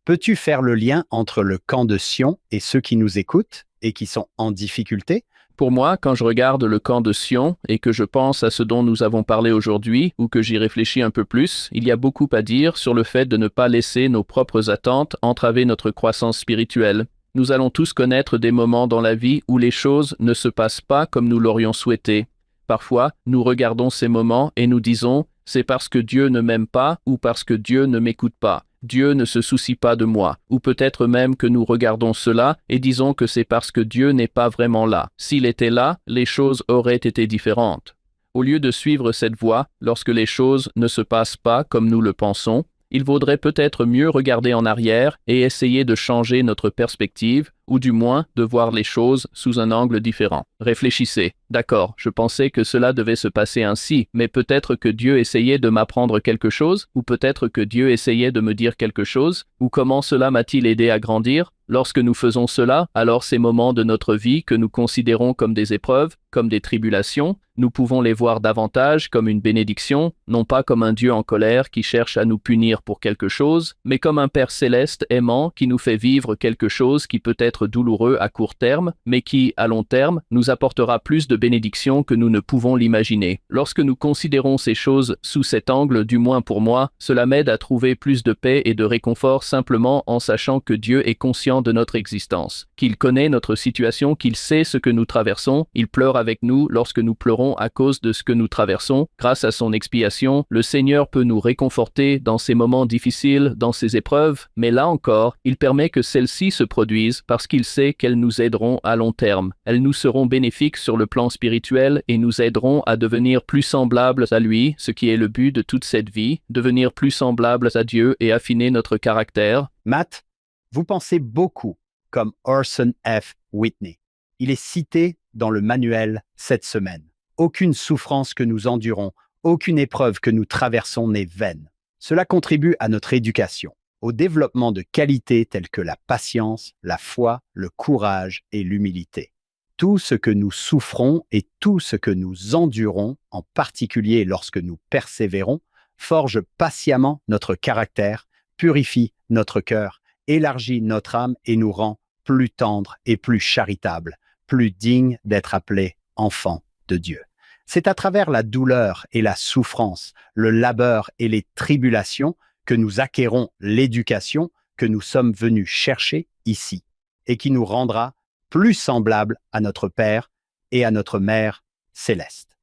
Peux-tu faire le lien entre le camp de Sion et ceux qui nous écoutent et qui sont en difficulté? Pour moi, quand je regarde le camp de Sion et que je pense à ce dont nous avons parlé aujourd'hui ou que j'y réfléchis un peu plus, il y a beaucoup à dire sur le fait de ne pas laisser nos propres attentes entraver notre croissance spirituelle. Nous allons tous connaître des moments dans la vie où les choses ne se passent pas comme nous l'aurions souhaité. Parfois, nous regardons ces moments et nous disons « c'est parce que Dieu ne m'aime pas ou parce que Dieu ne m'écoute pas. Dieu ne se soucie pas de moi. » Ou peut-être même que nous regardons cela et disons que c'est parce que Dieu n'est pas vraiment là. S'il était là, les choses auraient été différentes. Au lieu de suivre cette voie, lorsque les choses ne se passent pas comme nous le pensons, il vaudrait peut-être mieux regarder en arrière et essayer de changer notre perspective, ou du moins de voir les choses sous un angle différent. Réfléchissez. D'accord, je pensais que cela devait se passer ainsi, mais peut-être que Dieu essayait de m'apprendre quelque chose, ou peut-être que Dieu essayait de me dire quelque chose, ou comment cela m'a-t-il aidé à grandir? Lorsque nous faisons cela, alors ces moments de notre vie que nous considérons comme des épreuves, comme des tribulations, nous pouvons les voir davantage comme une bénédiction, non pas comme un Dieu en colère qui cherche à nous punir pour quelque chose, mais comme un Père céleste aimant qui nous fait vivre quelque chose qui peut être douloureux à court terme, mais qui, à long terme, nous apportera plus de bénédictions que nous ne pouvons l'imaginer. Lorsque nous considérons ces choses sous cet angle, du moins pour moi, cela m'aide à trouver plus de paix et de réconfort simplement en sachant que Dieu est conscient de notre existence, qu'il connaît notre situation, qu'il sait ce que nous traversons, il pleure avec nous lorsque nous pleurons à cause de ce que nous traversons. Grâce à son expiation, le Seigneur peut nous réconforter dans ces moments difficiles, dans ces épreuves, mais là encore, il permet que celles-ci se produisent parce qu'il sait qu'elles nous aideront à long terme. Elles nous seront bénéfiques sur le plan spirituel et nous aideront à devenir plus semblables à lui, ce qui est le but de toute cette vie, devenir plus semblables à Dieu et affiner notre caractère. Matt, vous pensez beaucoup comme Orson F. Whitney. Il est cité dans le manuel cette semaine. Aucune souffrance que nous endurons, aucune épreuve que nous traversons n'est vaine. Cela contribue à notre éducation, au développement de qualités telles que la patience, la foi, le courage et l'humilité. Tout ce que nous souffrons et tout ce que nous endurons, en particulier lorsque nous persévérons, forge patiemment notre caractère, purifie notre cœur, élargit notre âme et nous rend plus tendres et plus charitables, plus dignes d'être appelés enfants de Dieu. C'est à travers la douleur et la souffrance, le labeur et les tribulations que nous acquérons l'éducation que nous sommes venus chercher ici et qui nous rendra plus semblables à notre Père et à notre Mère céleste.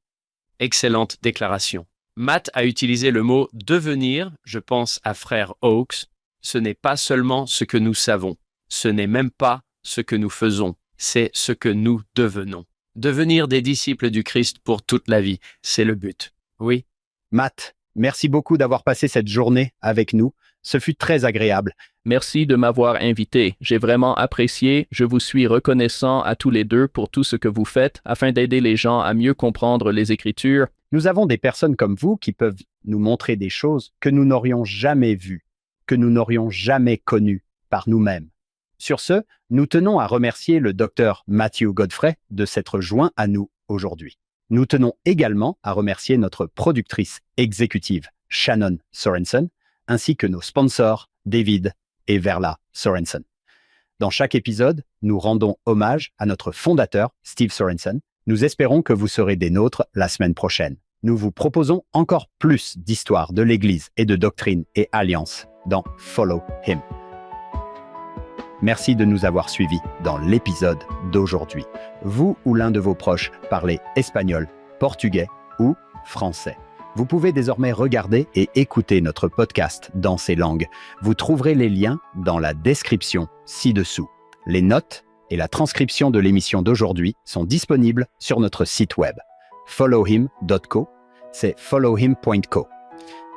Excellente déclaration. Matt a utilisé le mot « devenir », je pense à frère Oakes. Ce n'est pas seulement ce que nous savons, ce n'est même pas ce que nous faisons, c'est ce que nous devenons. Devenir des disciples du Christ pour toute la vie, c'est le but. Oui. Matt, merci beaucoup d'avoir passé cette journée avec nous. Ce fut très agréable. Merci de m'avoir invité. J'ai vraiment apprécié. Je vous suis reconnaissant à tous les deux pour tout ce que vous faites afin d'aider les gens à mieux comprendre les Écritures. Nous avons des personnes comme vous qui peuvent nous montrer des choses que nous n'aurions jamais vues, que nous n'aurions jamais connues par nous-mêmes. Sur ce, nous tenons à remercier le Dr Matthew Godfrey de s'être joint à nous aujourd'hui. Nous tenons également à remercier notre productrice exécutive, Shannon Sorensen, ainsi que nos sponsors, David et Verla Sorensen. Dans chaque épisode, nous rendons hommage à notre fondateur, Steve Sorensen. Nous espérons que vous serez des nôtres la semaine prochaine. Nous vous proposons encore plus d'histoires de l'Église et de doctrine et alliances dans Follow Him. Merci de nous avoir suivis dans l'épisode d'aujourd'hui. Vous ou l'un de vos proches parlez espagnol, portugais ou français. Vous pouvez désormais regarder et écouter notre podcast dans ces langues. Vous trouverez les liens dans la description ci-dessous. Les notes et la transcription de l'émission d'aujourd'hui sont disponibles sur notre site web. followhim.co, c'est followhim.co.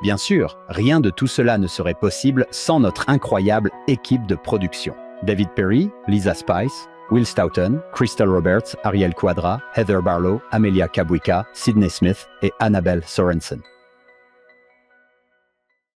Bien sûr, rien de tout cela ne serait possible sans notre incroyable équipe de production. David Perry, Lisa Spice, Will Stoughton, Crystal Roberts, Ariel Quadra, Heather Barlow, Amelia Kabuika, Sydney Smith et Annabelle Sorensen.